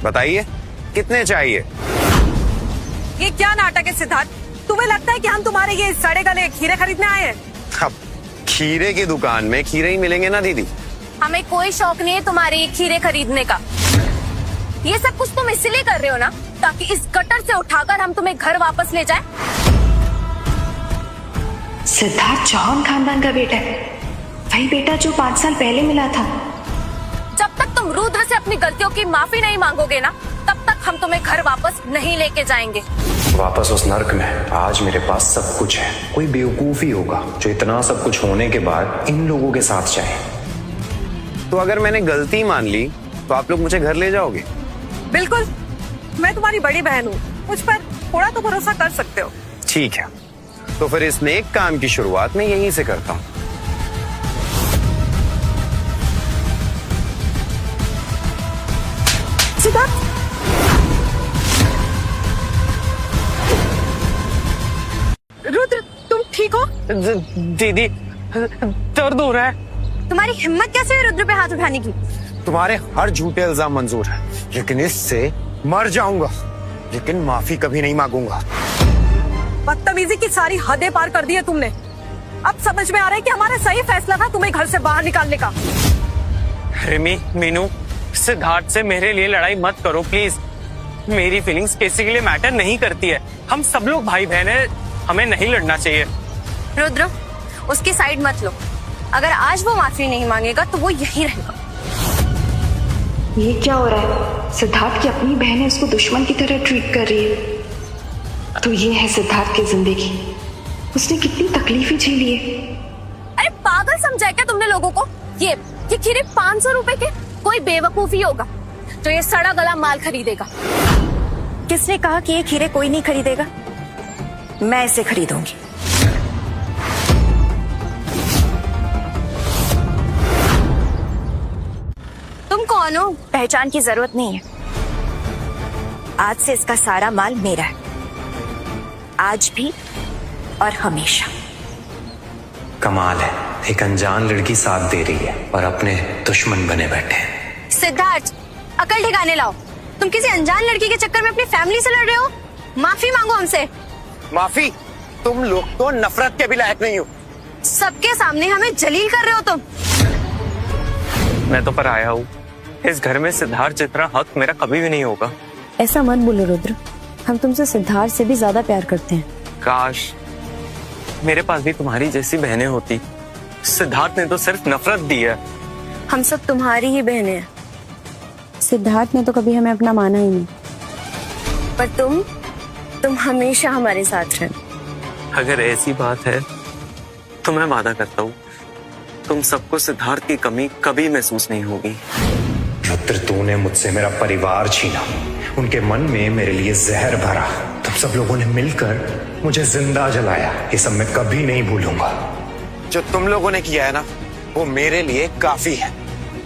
बताइए कितने चाहिए? ये क्या नाटक है सिद्धार्थ? तुम्हें लगता है कि हम तुम्हारे ये सड़े गले खीरे खरीदने आए हैं? अब खीरे की दुकान में खीरे ही मिलेंगे ना दीदी। हमें कोई शौक नहीं है तुम्हारे ये खीरे खरीदने का। ये सब कुछ तुम इसलिए कर रहे हो ना, ताकि इस गटर से उठाकर हम तुम्हें घर वापस ले जाएं। सिद्धार्थ चौहान खानदान का बेटा है, वही बेटा जो 5 साल पहले मिला था। जब तक तुम रुद्र से अपनी गलतियों की माफी नहीं मांगोगे ना, तब तक हम तुम्हें घर वापस नहीं लेके जाएंगे। वापस उस नर्क में आज मेरे पास सब कुछ है। कोई बेवकूफ ही होगा जो इतना सब कुछ होने के बाद इन लोगों के साथ जाए। तो अगर मैंने गलती मान ली तो आप लोग मुझे घर ले जाओगे? बिल्कुल, मैं तुम्हारी बड़ी बहन हूँ, मुझ पर थोड़ा तो भरोसा कर सकते हो। ठीक है, तो फिर इस नेक काम की शुरुआत मैं यहीं से करता हूँ। सिद्धार्थ, रुद्र तुम ठीक हो? दीदी दर्द हो रहा है। तुम्हारी हिम्मत कैसे है रुद्र पे हाथ उठाने की? तुम्हारे हर झूठे इल्जाम मंजूर है, लेकिन इससे मर जाऊंगा, लेकिन माफी कभी नहीं मांगूंगा। बदतमीजी की सारी हदें पार कर दी है तुमने। अब समझ में आ रहा है कि हमारा सही फैसला था तुम्हें घर से बाहर निकालने का। रिमी, मीनू, सिद्धार्थ से मेरे लिए लड़ाई मत करो प्लीज। मेरी फीलिंग्स किसी के लिए मैटर नहीं करती है। हम सब लोग भाई बहन हैं, हमें नहीं लड़ना चाहिए। रुद्र, उसकी साइड मत लो। अगर आज वो माफी नहीं मांगेगा तो वो यही रहेगा। ये क्या हो रहा है? सिद्धार्थ की अपनी बहन है, उसको दुश्मन की तरह ट्रीट कर रही है। तो ये है सिद्धार्थ की जिंदगी। उसने कितनी तकलीफें झेली है। अरे पागल समझा क्या तुमने लोगों को? ये खीरे 500 रुपए के? कोई बेवकूफी होगा जो ये सड़ा गला माल खरीदेगा। किसने कहा कि ये खीरे कोई नहीं खरीदेगा? मैं इसे खरीदूंगी। तुम कौन हो? पहचान की जरूरत नहीं है। आज से इसका सारा माल मेरा है, आज भी और हमेशा। कमाल है, एक अनजान लड़की साथ दे रही है और अपने दुश्मन बने बैठे हैं। सिद्धार्थ, अकल ठिकाने लाओ। तुम किसी अनजान लड़की के चक्कर में अपनी फैमिली से लड़ रहे हो। माफी मांगो हमसे। माफी? तुम लोग तो नफरत के भी लायक नहीं हो। सबके सामने हमें जलील कर रहे हो तुम। मैं तो पर आया हूँ, इस घर में सिद्धार्थ जितना हक मेरा कभी भी नहीं होगा। ऐसा मत बोलो रुद्र, हम तुमसे सिद्धार्थ से भी ज्यादा प्यार करते हैं। काश मेरे पास भी तुम्हारी जैसी बहनें होती। सिद्धार्थ ने तो सिर्फ नफरत दी है। हम सब तुम्हारी ही बहनें हैं। सिद्धार्थ ने तो कभी हमें अपना माना ही नहीं। पर तुम हमेशा हमारे साथ रहे। अगर ऐसी बात है तो मैं वादा करता हूँ तुम सबको सिद्धार्थ की कमी कभी महसूस नहीं होगी। रुद्र, तूने मुझसे मेरा परिवार छीना, उनके मन में मेरे लिए जहर भरा, तुम सब लोगों ने मिलकर मुझे जिंदा जलाया। ये सब मैं कभी नहीं भूलूंगा। जो तुम लोगों ने किया है ना, वो मेरे लिए काफी है।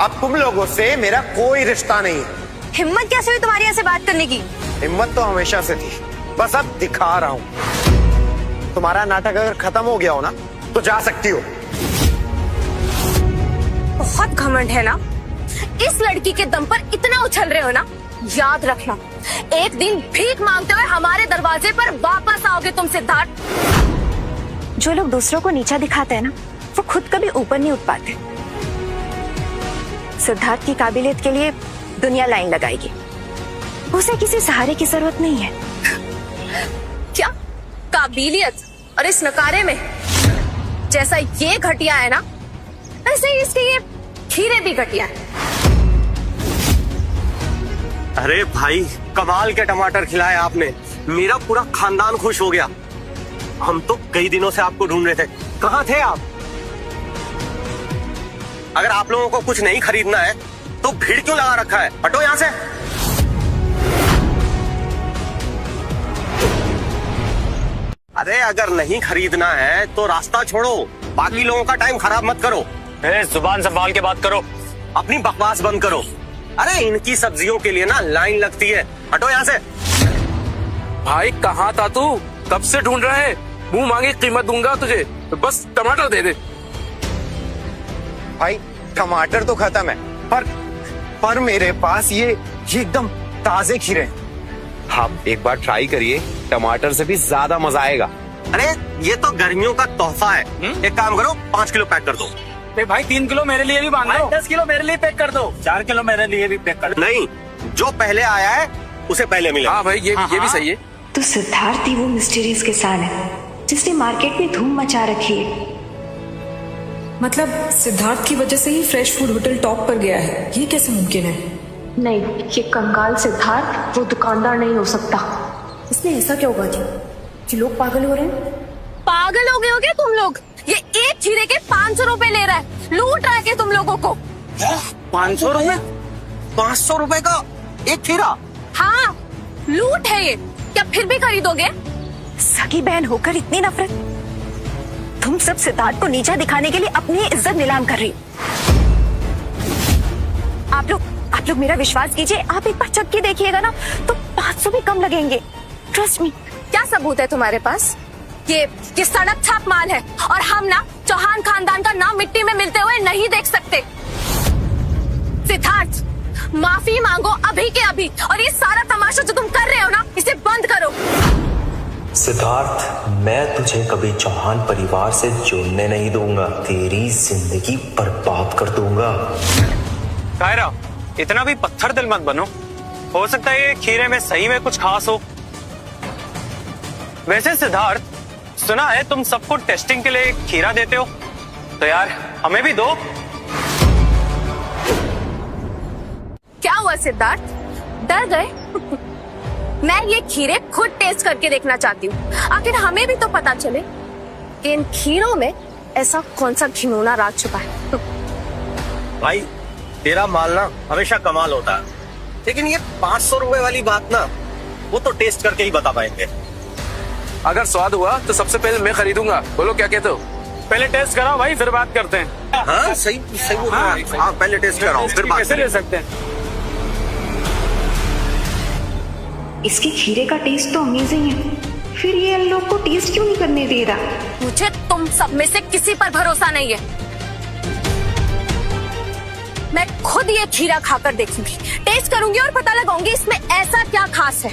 अब तुम लोगों से मेरा कोई रिश्ता नहीं है। हिम्मत कैसे हुई तुम्हारी ऐसे बात करने की? हिम्मत तो हमेशा से थी, बस अब दिखा रहा हूँ। तुम्हारा नाटक अगर खत्म हो गया हो ना, तो जा सकती हो। बहुत घमंड है ना? इस लड़की के दम पर इतना उछल रहे हो ना? याद रखना, एक दिन भीख मांगते हुए हमारे दरवाजे पर वापस आओगे तुम सिद्धार्थ। जो लोग दूसरों को नीचा दिखाते हैं ना, वो खुद कभी ऊपर नहीं उठ पाते। सिद्धार्थ की काबिलियत के लिए दुनिया लाइन लगाएगी। उसे किसी सहारे की जरूरत नहीं है। क्या काबिलियत? और इस नकारे में जैसा ये घटिया है ना, ऐसे ही इसके ये खीरे भी घटिया है। अरे भाई, कमाल के टमाटर खिलाए आपने। मेरा पूरा खानदान खुश हो गया। हम तो कई दिनों से आपको ढूंढ रहे थे, कहाँ थे आप? अगर आप लोगों को कुछ नहीं खरीदना है तो भीड़ क्यों लगा रखा है? हटो यहाँ से। अरे अगर नहीं खरीदना है तो रास्ता छोड़ो, बाकी लोगों का टाइम खराब मत करो। जुबान संभाल के बात करो, अपनी बकवास बंद करो। अरे इनकी सब्जियों के लिए ना लाइन लगती है, हटो यहाँ से। भाई कहाँ था तू? कब से ढूंढ रहे? मुंह मांगी कीमत दूंगा तुझे, बस टमाटर दे दे। भाई टमाटर तो खत्म है, पर मेरे पास ये एकदम ताजे खीरे हैं। आप एक बार ट्राई करिए, टमाटर से भी ज्यादा मजा आएगा। अरे ये तो गर्मियों का तोहफा है। एक काम करो, 5 किलो पैक कर दो। भाई 3 किलो मेरे लिए भी बांध दो। 10 किलो मेरे लिए पैक कर दो। 4 किलो मेरे लिए भी पैक कर दो। नहीं, जो पहले आया है उसे पहले मिले। हाँ भाई, ये भी सही है। तो सिद्धार्थ ही वो मिस्टीरियस किसान है जिसने मार्केट में धूम मचा रखी है। मतलब सिद्धार्थ की वजह से ही फ्रेश फूड होटल टॉप पर गया है, ये कैसे मुमकिन है? नहीं, ये कंगाल सिद्धार्थ वो दुकानदार नहीं हो सकता। इसने ऐसा क्या होगा कि लोग पागल हो रहे हैं? पागल हो गए हो क्या तुम लोग? ये एक खीरे के 500 रुपए ले रहा है, लूट रहा है क्या तुम लोगों को? 500 रुपए? 500 रुपए का एक खीरा? हाँ, लूट है ये। क्या फिर भी खरीदोगे? सगी बहन होकर इतनी नफरत? तुम सब सिद्धार्थ को नीचा दिखाने के लिए अपनी इज्जत नीलाम कर रही। आप लोग मेरा विश्वास कीजिए, आप एक बार चख के देखिएगा ना तो 500 भी कम लगेंगे, ट्रस्ट मी। क्या सबूत है तुम्हारे पास? ये सड़क छाप माल है और हम ना चौहान खानदान का नाम मिट्टी में मिलते हुए नहीं देख सकते। सिद्धार्थ, माफी मांगो अभी के अभी, और ये सारा तमाशा जो तुम कर रहे हो ना, इसे बंद करो। सिद्धार्थ, मैं तुझे कभी चौहान परिवार से जुड़ने नहीं दूंगा, तेरी जिंदगी बर्बाद कर दूंगा। कायरा, इतना भी पत्थर दिल मत बनो। हो सकता है ये खीरे में सही में कुछ खास हो। वैसे सिद्धार्थ, सुना है तुम सबको टेस्टिंग के लिए खीरा देते हो, तो यार हमें भी दो। क्या हुआ सिद्धार्थ, डर गए? मैं ये खीरे खुद टेस्ट करके देखना चाहती हूँ, आखिर हमें भी तो पता चले कि इन खीरों में ऐसा कौन सा घिनौना राज छुपा है। भाई तेरा माल ना हमेशा कमाल होता है, लेकिन ये 500 रुपए वाली बात ना, वो तो टेस्ट करके ही बता पाएंगे। अगर स्वाद हुआ तो सबसे पहले मैं खरीदूंगा। बोलो क्या कहते हो? पहले टेस्ट कराओ भाई, फिर बात करते हैं। हाँ सही बोल रहे हैं। हाँ पहले टेस्ट कराओ फिर बात कैसे ले सकते हैं? इसके खीरे का टेस्ट तो अमेजिंग है, फिर ये इन लोग को टेस्ट क्यों नहीं करने दे रहा? मुझे तुम सब में से किसी पर भरोसा नहीं है। मैं खुद ये खीरा खाकर देखूंगी, टेस्ट करूंगी और पता लगाऊंगी इसमें ऐसा क्या खास है।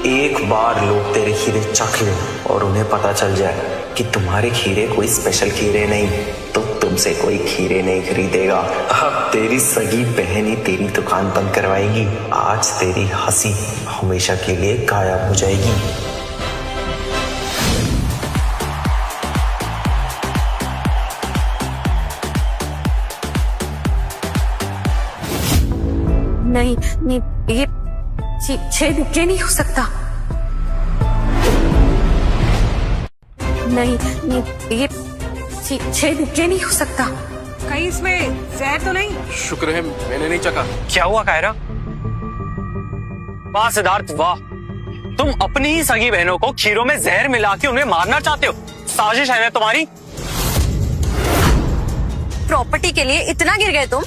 एक बार लोग तेरे खीरे चख लें और उन्हें पता चल जाए कि तुम्हारे खीरे कोई स्पेशल खीरे नहीं, तो तुमसे कोई खीरे नहीं खरीदेगा। अब तेरी सगी बहन ही तेरी दुकान बंद करवाएगी। आज तेरी हंसी हमेशा के लिए गायब हो जाएगी। नहीं नहीं, ये नहीं हो सकता। नहीं नहीं, ये नहीं हो सकता। कहीं इसमें जहर तो नहीं? शुक्र है मैंने नहीं चखा। क्या हुआ कायरा? वाह सिद्धार्थ वाह, तुम अपनी ही सगी बहनों को खीरों में जहर मिला के उन्हें मारना चाहते हो। साजिश है ना तुम्हारी? प्रॉपर्टी के लिए इतना गिर गए तुम?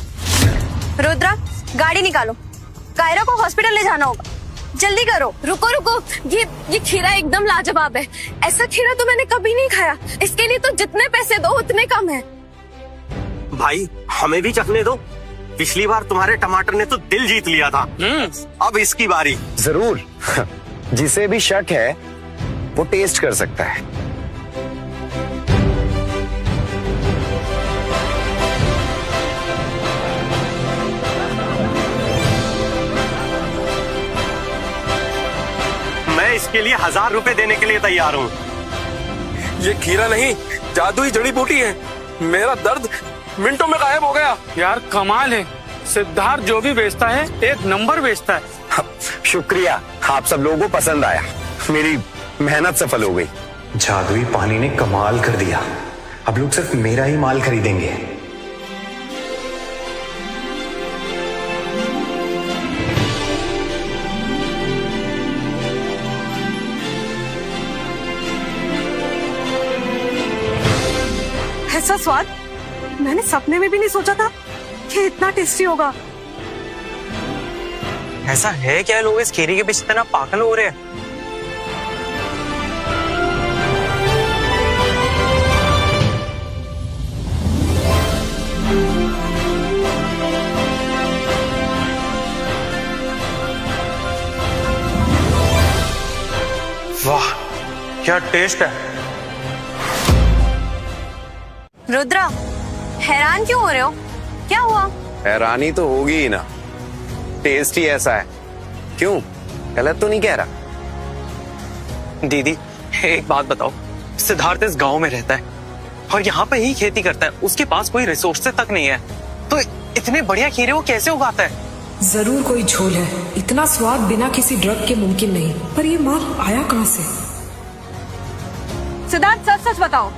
रुद्रा, गाड़ी निकालो, कायरा को हॉस्पिटल ले जाना होगा, जल्दी करो। रुको रुको, ये खीरा एकदम लाजवाब है, ऐसा खीरा तो मैंने कभी नहीं खाया। इसके लिए तो जितने पैसे दो उतने कम है। भाई हमें भी चखने दो, पिछली बार तुम्हारे टमाटर ने तो दिल जीत लिया था। अब इसकी बारी। जरूर, जिसे भी शक है वो टेस्ट कर सकता है। मैं इसके लिए 1000 रुपए देने के लिए तैयार हूँ। ये खीरा नहीं, जादुई जड़ी बूटी है। मेरा दर्द मिनटों में गायब हो गया। यार कमाल है, सिद्धार्थ जो भी बेचता है एक नंबर बेचता है। शुक्रिया, आप सब लोगों को पसंद आया, मेरी मेहनत सफल हो गई। जादुई पानी ने कमाल कर दिया, अब लोग सिर्फ मेरा ही माल खरीदेंगे। ऐसा स्वाद मैंने सपने में भी नहीं सोचा था कि इतना टेस्टी होगा। ऐसा है क्या लोग इस खीरे के पीछे इतना पागल हो रहे हैं? क्या टेस्ट है। रुद्रा, हैरान क्यों हो रहे हो? क्या हुआ? हैरानी तो होगी ही ना, टेस्ट ही ऐसा है। क्यों, गलत तो नहीं कह रहा? दीदी एक बात बताओ, सिद्धार्थ इस गांव में रहता है और यहाँ पे ही खेती करता है, उसके पास कोई रिसोर्सेज तक नहीं है, तो इतने बढ़िया खीरे वो कैसे उगाता है? जरूर कोई झोल है, इतना स्वाद बिना किसी ड्रग के मुमकिन नहीं। पर ये माल आया कहाँ से? सिद्धार्थ सच सच बताओ,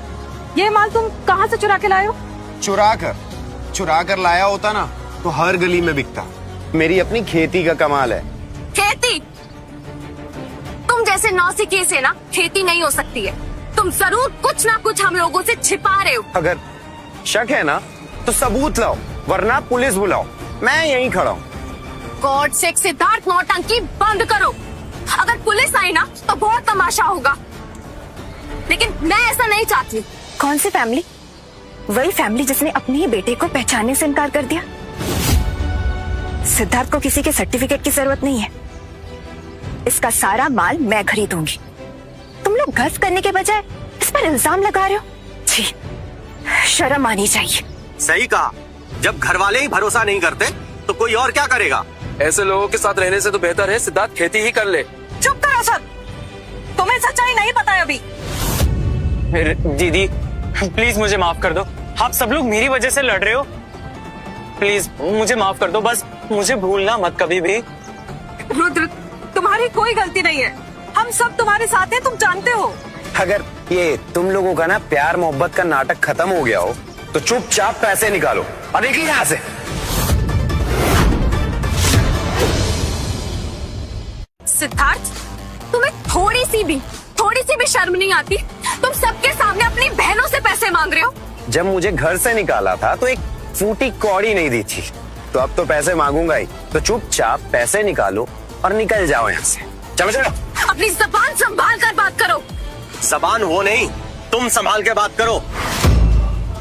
ये माल तुम कहाँ से चुरा के लाए हो? चुरा कर लाया होता ना तो हर गली में बिकता। मेरी अपनी खेती का कमाल है। खेती? तुम जैसे नौसिखिए से ना खेती नहीं हो सकती है। तुम जरूर कुछ ना कुछ हम लोगों से छिपा रहे हो। अगर शक है ना तो सबूत लाओ, वरना पुलिस बुलाओ, मैं यहीं खड़ा हूँ। गॉड से सिद्धार्थ, नौटंकी बंद करो। अगर पुलिस आई ना तो बहुत तमाशा होगा, लेकिन मैं ऐसा नहीं चाहती। कौन सी फैमिली? वही फैमिली जिसने अपने ही बेटे को पहचानने से इनकार कर दिया। सिद्धार्थ को किसी के सर्टिफिकेट की जरूरत नहीं है, इसका सारा माल मैं खरीदूंगी। तुम लोग गर्व करने के बजाय इस पर इल्जाम लगा रहे हो। छी, शर्म आनी चाहिए। सही कहा, जब घर वाले ही भरोसा नहीं करते तो कोई और क्या करेगा? ऐसे लोगों के साथ रहने से तो बेहतर है सिद्धार्थ खेती ही कर ले। चुप करो सब, तुम्हें सच्चाई नहीं पता है अभी। दीदी प्लीज मुझे माफ कर दो, आप सब लोग मेरी वजह से लड़ रहे हो, प्लीज मुझे माफ कर दो, बस मुझे भूलना मत कभी भी। रुद्र, तुम्हारी कोई गलती नहीं है, हम सब तुम्हारे साथ हैं, तुम जानते हो। अगर ये तुम लोगों का ना प्यार मोहब्बत का नाटक खत्म हो गया हो तो चुपचाप पैसे निकालो और निकलिए यहाँ से। सिद्धार्थ, तुम्हें थोड़ी सी भी शर्म नहीं आती? तुम सबके सामने अपनी बहनों से पैसे मांग रहे हो। जब मुझे घर से निकाला था तो एक फूटी कौड़ी नहीं दी थी, तो अब तो पैसे मांगूंगा ही। तो चुपचाप पैसे निकालो और निकल जाओ यहाँ से। चलो चलो। अपनी जबान संभाल कर बात करो। जबान वो नहीं, तुम संभाल के बात करो।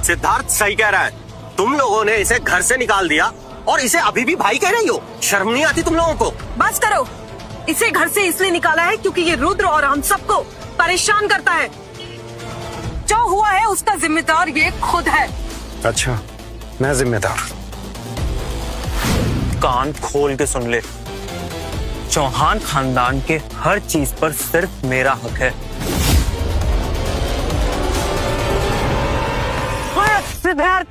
सिद्धार्थ सही कह रहा है, तुम लोगों ने इसे घर से निकाल दिया और इसे अभी भी भाई कह रही हो। शर्म नहीं आती तुम लोगों को? बस करो, इसे घर से इसलिए निकाला है क्योंकि ये रुद्र और हम सबको परेशान करता है। जो हुआ है उसका जिम्मेदार ये खुद है। अच्छा, मैं जिम्मेदार? कान खोल के सुन ले, चौहान खानदान के हर चीज पर सिर्फ मेरा हक है। सिद्धार्थ,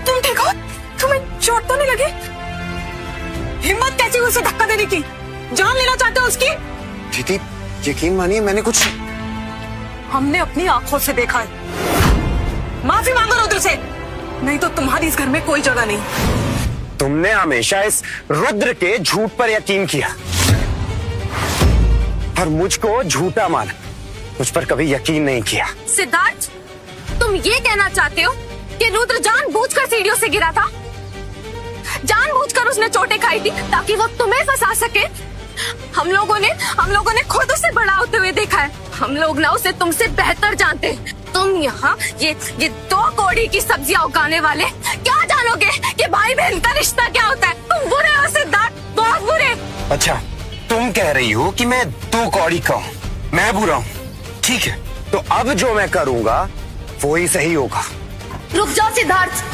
तुम ठीक हो? तुम्हें चोट तो नहीं लगी? हिम्मत कैसी उसे धक्का देने की? जान लेना चाहते हो उसकी? दीदी यकीन मानिए, मैंने कुछ, हमने अपनी आंखों से देखा है। माफी मांगो रुद्र से, नहीं तो तुम्हारी इस घर में कोई जगह नहीं। तुमने हमेशा इस रुद्र के झूठ पर यकीन किया और मुझको झूठा माना, मुझ पर कभी यकीन नहीं किया। सिद्धार्थ, तुम ये कहना चाहते हो कि रुद्र जानबूझकर सीढ़ियों से गिरा था? जानबूझकर उसने चोटें खाई थी ताकि वो तुम्हें फंसा सके? हम लोगों ने खुद उसे बड़ा होते हुए देखा है। हम लोग ना उसे तुमसे बेहतर जानते हैं। तुम यहाँ ये 2 कौड़ी की सब्जियां उगाने वाले क्या जानोगे कि भाई बहन का रिश्ता क्या होता है? तुम बुरे हो सिद्धार्थ, बहुत बुरे। अच्छा, तुम कह रही हो कि मैं 2 कौड़ी का हूँ, मैं बुरा हूँ। ठीक है, तो अब जो मैं करूँगा वो ही सही होगा। रुक जाओ सिद्धार्थ,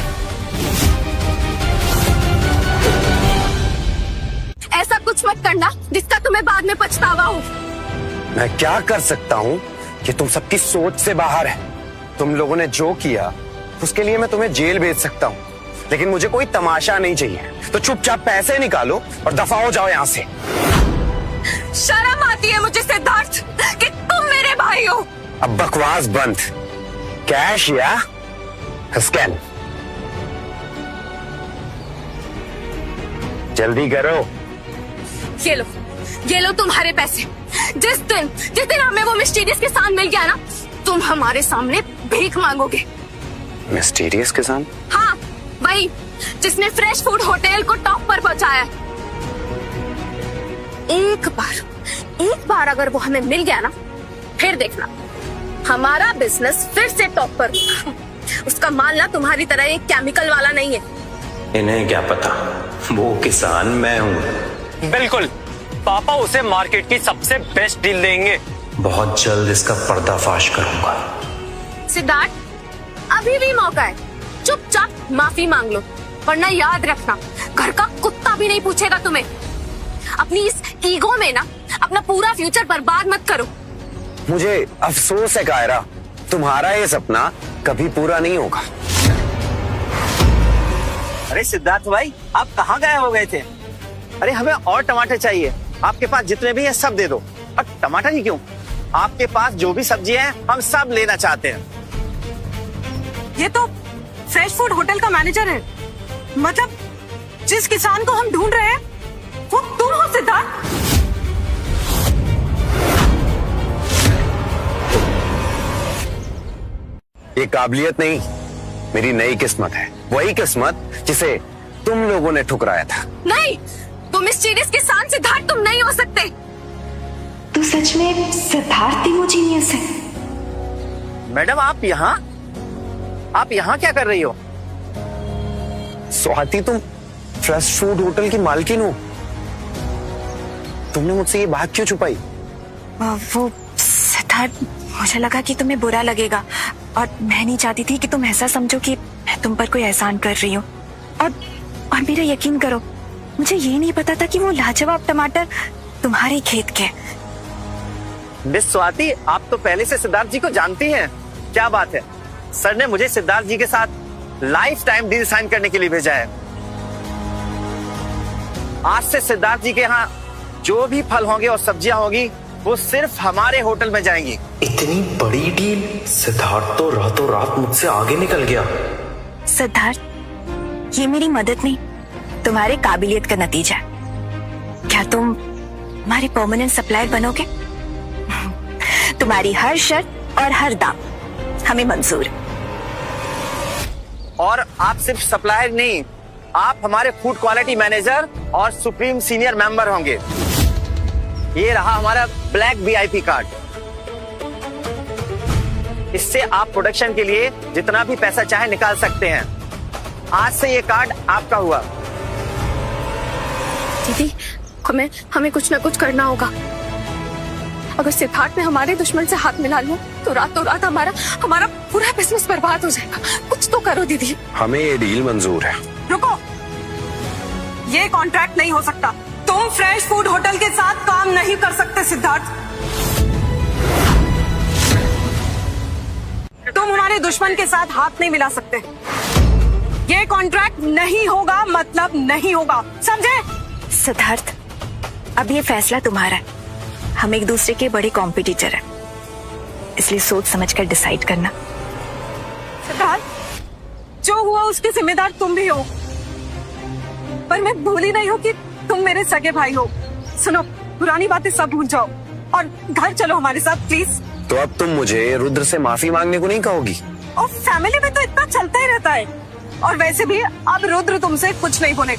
ऐसा कुछ मत करना जिसका तुम्हें बाद में पछतावा हो। मैं क्या कर सकता हूँ कि तुम सबकी सोच से बाहर है। तुम लोगों ने जो किया उसके लिए मैं तुम्हें जेल भेज सकता हूँ, लेकिन मुझे कोई तमाशा नहीं चाहिए। तो चुपचाप पैसे निकालो और दफा हो जाओ यहाँ से। शर्म आती है मुझे सिद्धार्थ कि तुम मेरे भाई हो। अब बकवास बंद, कैश या स्कैन? जल्दी करो। ये लो तुम्हारे पैसे। जिस दिन हमें वो मिस्टीरियस के साथ मिल गया ना, तुम हमारे सामने भीख मांगोगे। मिस्टीरियस के साथ? हाँ, वही जिसने फ्रेश फूड होटल को टॉप पर पहुंचाया। एक बार अगर वो हमें मिल गया ना, फिर देखना हमारा बिजनेस फिर से टॉप पर। उसका माल ना तुम्हारी तरह एक केमिकल वाला नहीं है, इन्हें क्या पता, वो किसान मैं हूँ। बिल्कुल, पापा उसे मार्केट की सबसे बेस्ट डील देंगे। बहुत जल्द इसका पर्दाफाश करूंगा। सिद्धार्थ, अभी भी मौका है, चुपचाप माफी मांग लो, वरना याद रखना घर का कुत्ता भी नहीं पूछेगा तुम्हें। अपनी इस ईगो में ना अपना पूरा फ्यूचर बर्बाद मत करो। मुझे अफसोस है कायरा, तुम्हारा ये सपना कभी पूरा नहीं होगा। अरे सिद्धार्थ भाई, आप कहाँ गायब हो गए थे? अरे हमें और टमाटर चाहिए, आपके पास जितने भी हैं सब दे दो। और टमाटर ही क्यों, आपके पास जो भी सब्जियां हैं हम सब लेना चाहते हैं। ये तो फ्रेश फूड होटल का मैनेजर है, मतलब जिस किसान को हम ढूंढ रहे हैं वो तुम हो सिद्धार्थ। ये काबिलियत नहीं, मेरी नई किस्मत है, वही किस्मत जिसे तुम लोगों ने ठुकराया था। नहीं, तुम इस सीरीज किसान सिद्धार्थ तुम नहीं हो सकते। तू सच में सिद्धार्थ इमोजीनियस है? मैडम आप यहाँ क्या कर रही हो? स्वाति, तुम फ्रेश फूड होटल की मालकिन हो, तुमने मुझसे ये बात क्यों छुपाई? वो सिद्धार्थ, मुझे लगा कि तुम्हें बुरा लगेगा और मैं नहीं चाहती थी कि तुम ऐसा समझो कि मैं तुम पर कोई एहसान कर रही हूँ। और मेरा यकीन करो, मुझे ये नहीं पता था कि वो लाजवाब टमाटर तुम्हारे खेत के। मिस स्वाति, आप तो पहले से सिद्धार्थ जी को जानती हैं। क्या बात है, सर ने मुझे सिद्धार्थ जी के साथ लाइफ टाइम डील साइन करने के लिए भेजा है। आज से सिद्धार्थ जी के यहाँ जो भी फल होंगे और सब्जियां होगी वो सिर्फ हमारे होटल में जाएंगी। इतनी बड़ी डील? सिद्धार्थ तो रातों रात मुझसे आगे निकल गया। सिद्धार्थ, ये मेरी मदद नहीं, तुम्हारे काबिलियत का नतीजा है। क्या तुम हमारे परमानेंट सप्लायर बनोगे? तुम्हारी हर शर्त और हर दाम हमें मंजूर है। और आप सिर्फ सप्लायर नहीं, आप हमारे फूड क्वालिटी मैनेजर और सुप्रीम सीनियर मेंबर होंगे। ये रहा हमारा ब्लैक वीआईपी कार्ड। इससे आप प्रोडक्शन के लिए जितना भी पैसा चाहे निकाल सकते हैं। आज से ये कार्ड आपका हुआ। दीदी, हमें कुछ ना कुछ करना होगा। अगर सिद्धार्थ ने हमारे दुश्मन से हाथ मिला लिया तो रातों रात हमारा पूरा बिजनेस बर्बाद हो जाएगा। कुछ तो करो दीदी। हमें ये डील मंजूर है। रुको, ये कॉन्ट्रैक्ट नहीं हो सकता। तुम फ्रेश फूड होटल के साथ काम नहीं कर सकते सिद्धार्थ। तुम हमारे दुश्मन के साथ हाथ नहीं मिला सकते। ये कॉन्ट्रैक्ट नहीं होगा, मतलब नहीं होगा, समझे? सिद्धार्थ, अब ये फैसला तुम्हारा है। हम एक दूसरे के बड़े कॉम्पिटिटर हैं, इसलिए सोच समझकर डिसाइड करना। सिद्धार्थ, जो हुआ उसके जिम्मेदार तुम भी हो, पर मैं भूली नहीं हूँ कि तुम मेरे सगे भाई हो। सुनो, पुरानी बातें सब भूल जाओ और घर चलो हमारे साथ प्लीज। तो अब तुम मुझे रुद्र से माफी मांगने को नहीं कहोगी? और फैमिली में तो इतना चलता ही रहता है। और वैसे भी अब रुद्र तुमसे कुछ नहीं बोले,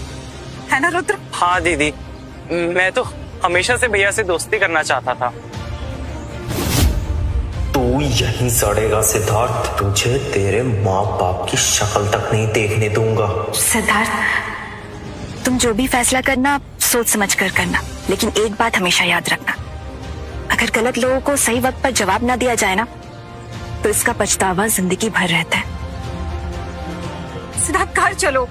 है ना रुद्र? हाँ दीदी, मैं तो हमेशा से भैया से दोस्ती करना चाहता था। तू यहीं सड़ेगा सिद्धार्थ, तुझे तेरे माँ बाप की शक्ल तक नहीं देखने दूंगा। सिद्धार्थ, तुम जो भी फैसला करना सोच समझ कर करना, लेकिन एक बात हमेशा याद रखना, अगर गलत लोगों को सही वक्त पर जवाब ना दिया जाए ना तो इसका पछतावा जिंदगी भर रहता है। सिद्धार्थ, घर चलो।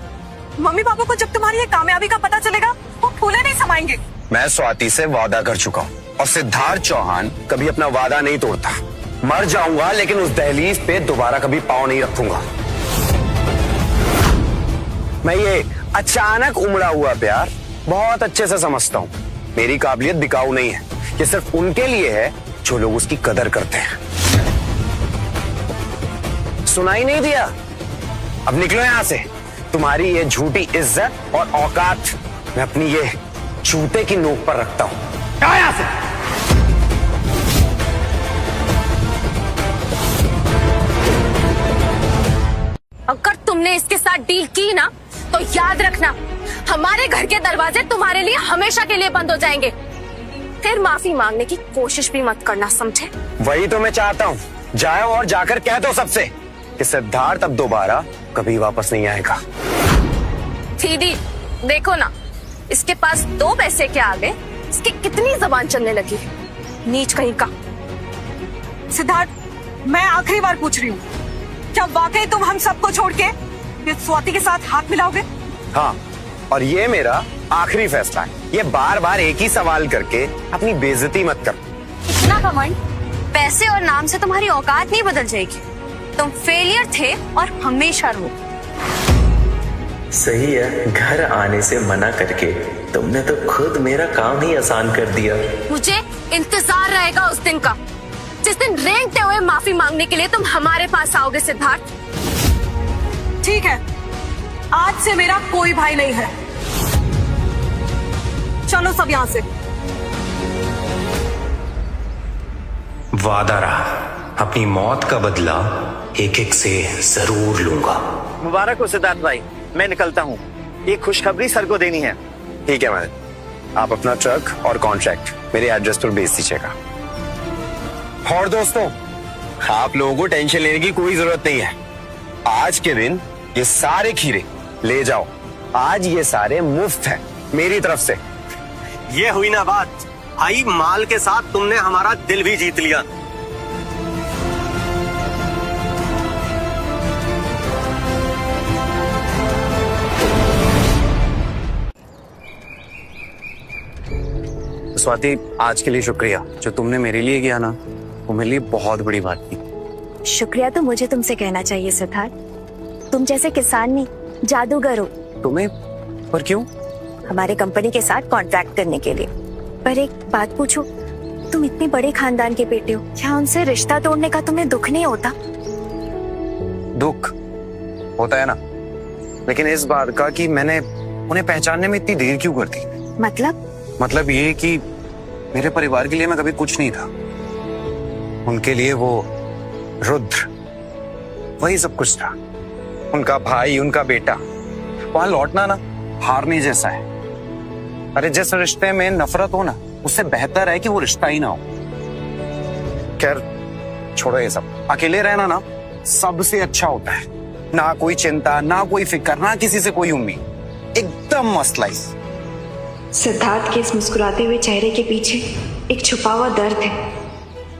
मम्मी पापा को जब तुम्हारी ये कामयाबी का पता चलेगा वो फूले नहीं समाएंगे। मैं स्वाति से वादा कर चुका हूँ और सिद्धार्थ चौहान कभी अपना वादा नहीं तोड़ता। मर जाऊंगा लेकिन उस दहलीज पे दोबारा कभी पांव नहीं रखूंगा। मैं ये अचानक उमड़ा हुआ प्यार बहुत अच्छे से समझता हूँ। मेरी काबिलियत बिकाऊ नहीं है, ये सिर्फ उनके लिए है जो लोग उसकी कदर करते हैं। सुनाई नहीं दिया? अब निकलो यहां से। तुम्हारी ये झूठी इज्जत और औकात मैं अपनी ये जूते की नोक पर रखता हूं। आओ यहां से। अगर तुमने इसके साथ डील की ना तो याद रखना, हमारे घर के दरवाजे तुम्हारे लिए हमेशा के लिए बंद हो जाएंगे। फिर माफी मांगने की कोशिश भी मत करना, समझे? वही तो मैं चाहता हूँ। जाओ और जाकर कह दो सबसे कि सिद्धार्थ अब दोबारा कभी वापस नहीं आएगा। दीदी देखो ना, इसके पास 2 पैसे के आगे इसकी कितनी जबान चलने लगी। नीच कहीं का। सिद्धार्थ, मैं आखिरी बार पूछ रही हूँ, क्या वाकई तुम हम सबको छोड़ के ये स्वाति के साथ हाथ मिलाओगे? हाँ, और ये मेरा आखिरी फैसला है। ये बार बार एक ही सवाल करके अपनी बेइज्जती मत कर। इतना घमंड, पैसे और नाम से तुम्हारी औकात नहीं बदल जाएगी। तुम फेलियर थे और हमेशा रहो। सही है, घर आने से मना करके तुमने तो खुद मेरा काम ही आसान कर दिया। मुझे इंतजार रहेगा उस दिन का, जिस दिन रेंगते हुए माफी मांगने के लिए तुम हमारे पास आओगे सिद्धार्थ। ठीक है, आज से मेरा कोई भाई नहीं है। चलो सब यहाँ से। वादा रहा, अपनी मौत का बदला एक एक से जरूर लूंगा। मुबारक हो सिद्धार्थ भाई, मैं निकलता हूँ। ये खुशखबरी सर को देनी है। ठीक है मैडम, आप अपना ट्रक और कॉन्ट्रैक्ट मेरे एड्रेस पर भेज दीजिएगा। और दोस्तों, आप लोगों को टेंशन लेने की कोई जरूरत नहीं है। आज के दिन ये सारे खीरे ले जाओ। आज ये सारे मुफ्त हैं मेरी तरफ से। ये हुई ना बात भाई, माल के साथ तुमने हमारा दिल भी जीत लिया। स्वाति, आज के लिए शुक्रिया। जो तुमने मेरे लिए किया ना, वो मेरे लिए बहुत बड़ी बात थी। शुक्रिया तो मुझे तुमसे कहना चाहिए सिद्धार्थ। तुम जैसे किसान नहीं, जादूगर हो। तुम्हें? पर क्यों? हमारे कंपनी के साथ कॉन्ट्रैक्ट करने के लिए। पर एक बात पूछो, तुम इतने बड़े खानदान के बेटे हो, क्या उनसे रिश्ता तोड़ने का तुम्हें दुख नहीं होता? दुख होता है ना, लेकिन इस बात का कि मैंने उन्हें पहचानने में इतनी देर क्यों कर दी। मतलब ये कि मेरे परिवार के लिए मैं कभी कुछ नहीं था। उनके लिए वो रुद्र वही सब कुछ था। उनका भाई, उनका बेटा। वहां लौटना ना हारने जैसा है। अरे जिस रिश्ते में नफरत हो ना, उससे बेहतर है कि वो रिश्ता ही ना हो। खैर छोड़ो ये सब। अकेले रहना ना सबसे अच्छा होता है। ना कोई चिंता, ना कोई फिक्र, ना किसी से कोई उम्मीद। एकदम मस्त लाइफ। सिद्धार्थ के इस मुस्कुराते हुए चेहरे के पीछे एक छुपा हुआ दर्द है।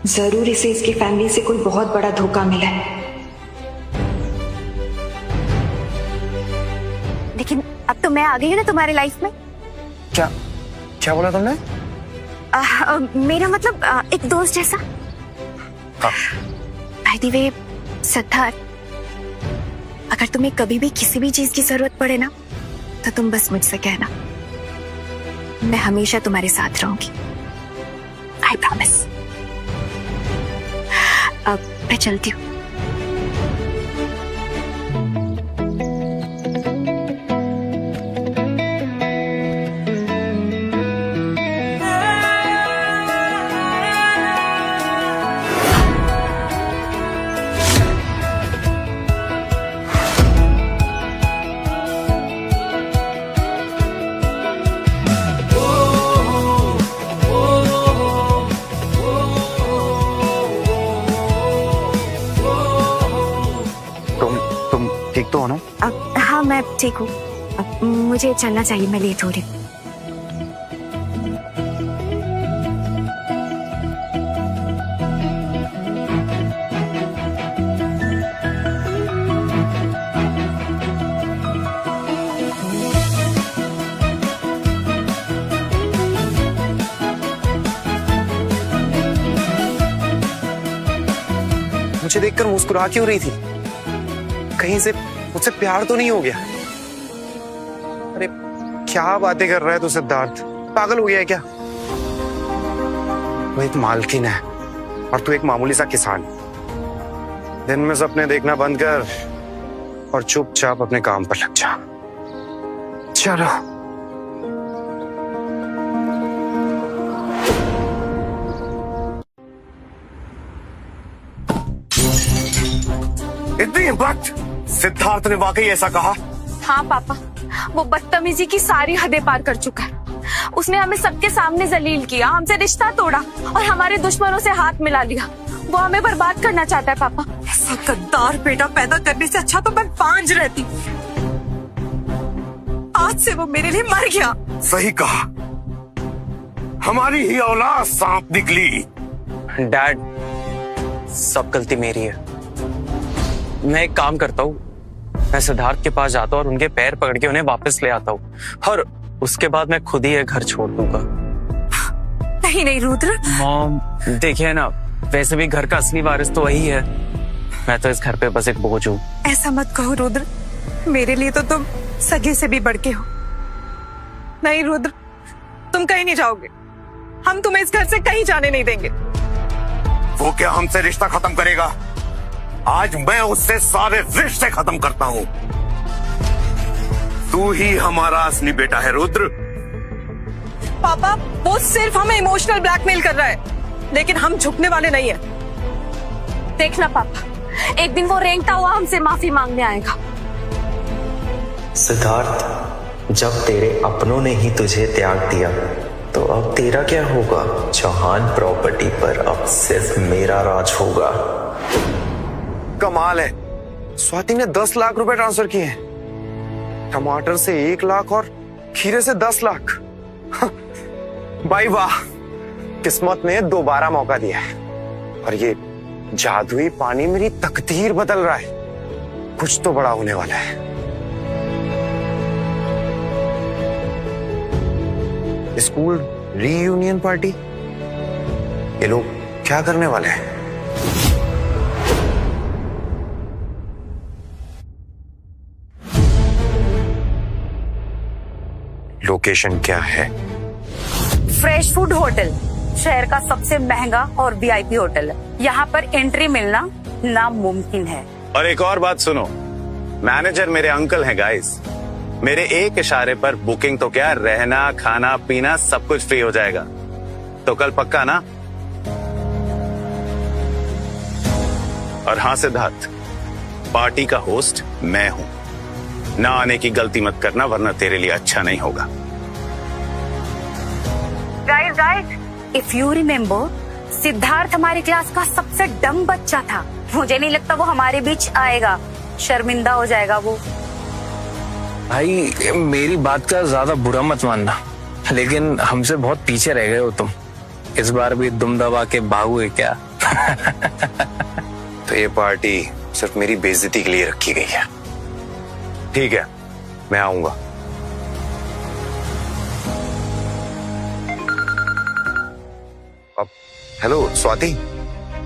जरूर इसे इसकी फैमिली से कोई बहुत बड़ा धोखा मिला है। लेकिन अब तो मैं आ गई हूँ ना तुम्हारी लाइफ में। क्या बोला तुमने? मेरा मतलब एक दोस्त जैसा। बाय द वे सिद्धार्थ, अगर तुम्हें कभी भी किसी भी चीज की जरूरत पड़े ना, तो तुम बस मुझसे कहना। मैं हमेशा तुम्हारे साथ रहूंगी। I promise. अब मैं चलती हूँ। तो हो ना? हाँ मैं ठीक हूँ। अब मुझे चलना चाहिए, मैं लेट हो रही हूँ। मुझे देखकर मुस्कुरा क्यों रही थी? कहीं से मुझसे प्यार तो नहीं हो गया? अरे क्या बातें कर रहा है तू सिद्धार्थ? पागल हो गया है क्या? वो एक मालकिन है और तू एक मामूली सा किसान। दिन में सपने देखना बंद कर और चुपचाप अपने काम पर लग जा। चलो। इतनी हिम्मत? सिद्धार्थ ने वाकई ऐसा कहा? हाँ पापा, वो बदतमीजी की सारी हदें पार कर चुका है। उसने हमें सबके सामने जलील किया, हमसे रिश्ता तोड़ा और हमारे दुश्मनों से हाथ मिला लिया। वो हमें बर्बाद करना चाहता है पापा। ऐसा गद्दार बेटा पैदा करने से अच्छा तो मैं 5 रहती। आज से वो मेरे लिए मर गया। सही कहा, हमारी ही औलाद सांप निकली। डैड, सब गलती मेरी है। मैं एक काम करता हूँ, मैं सिद्धार्थ के पास जाता हूँ और उनके पैर पकड़ के उन्हें वापस ले आता हूँ, और उसके बाद मैं खुद ही ये घर छोड़ दूंगा। नहीं नहीं रुद्र। मॉम, देखिए ना, वैसे भी घर का असली वारिस तो वही है। मैं तो इस घर पे बस एक बोझ हूँ। ऐसा मत कहो रुद्र, मेरे लिए तो तुम सगे से भी बढ़ के हो। नहीं रुद्र, तुम कहीं नहीं जाओगे। हम तुम्हें इस घर से कहीं जाने नहीं देंगे। वो क्या हमसे रिश्ता खत्म करेगा? आज मैं उससे सारे रिश्ते खत्म करता हूँ। तू ही हमारा असली बेटा है रुद्र। पापा, वो सिर्फ हमें इमोशनल ब्लैकमेल कर रहा है, लेकिन हम झुकने वाले नहीं है। देखना पापा, एक दिन वो रेंगता हुआ हमसे माफी मांगने आएगा। सिद्धार्थ, जब तेरे अपनों ने ही तुझे त्याग दिया तो अब तेरा क्या होगा? चौहान प्रॉपर्टी पर अब सिर्फ मेरा राज होगा। कमाल है, स्वाति ने 10 लाख रुपए ट्रांसफर किए हैं। टमाटर से 1 लाख और खीरे से 10 लाख। भाई वाह, किस्मत ने दोबारा मौका दिया है। और ये जादुई पानी मेरी तकदीर बदल रहा है। कुछ तो बड़ा होने वाला है। स्कूल रीयूनियन पार्टी, ये लोग क्या करने वाले हैं? लोकेशन क्या है? फ्रेश फूड होटल, शहर का सबसे महंगा और वीआईपी होटल है। यहाँ पर एंट्री मिलना नामुमकिन है। और एक और बात सुनो, मैनेजर मेरे अंकल हैं गाइस। मेरे एक इशारे पर बुकिंग तो क्या, रहना खाना पीना सब कुछ फ्री हो जाएगा। तो कल पक्का ना? और हाँ सिद्धार्थ, पार्टी का होस्ट मैं हूं। ना आने की गलती मत करना, वरना तेरे लिए अच्छा नहीं होगा। Guys, if you remember, Siddharth हमारी क्लास का सबसे डम बच्चा था। मुझे नहीं लगता वो हमारे बीच आएगा, शर्मिंदा हो जाएगा वो। भाई, मेरी बात का ज्यादा बुरा मत मानना, लेकिन हमसे बहुत पीछे रह गए हो तुम। इस बार भी दुम दबा के बाहु है क्या? तो ये पार्टी सिर्फ मेरी बेइज्जती के लिए रखी गई है। ठीक है, मैं आऊंगा। अब हेलो स्वाति,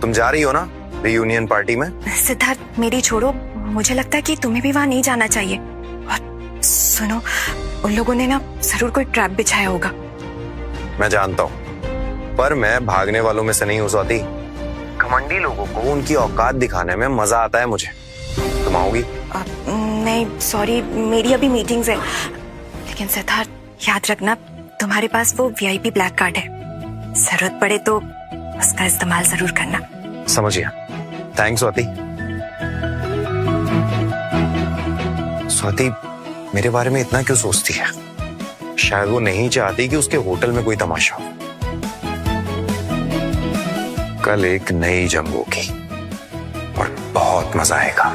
तुम जा रही हो ना रीयूनियन पार्टी में? सिद्धार्थ, मेरी छोड़ो, मुझे लगता है कि तुम्हें भी वहां नहीं जाना चाहिए। और सुनो, उन लोगों ने ना जरूर कोई ट्रैप बिछाया होगा। मैं जानता हूँ, पर मैं भागने वालों में से नहीं हूँ स्वाति। घमंडी लोगों को उनकी औकात दिखाने में मजा आता है मुझे। तुम आओगी? नहीं सॉरी, मेरी अभी मीटिंग्स है। लेकिन सिद्धार्थ, याद रखना, तुम्हारे पास वो वीआईपी ब्लैक कार्ड है। जरूरत पड़े तो उसका इस्तेमाल जरूर करना। समझ गया। थैंक्स स्वाति। स्वाति मेरे बारे में इतना क्यों सोचती है? शायद वो नहीं चाहती कि उसके होटल में कोई तमाशा हो। कल एक नई जंग होगी और बहुत मजा आएगा।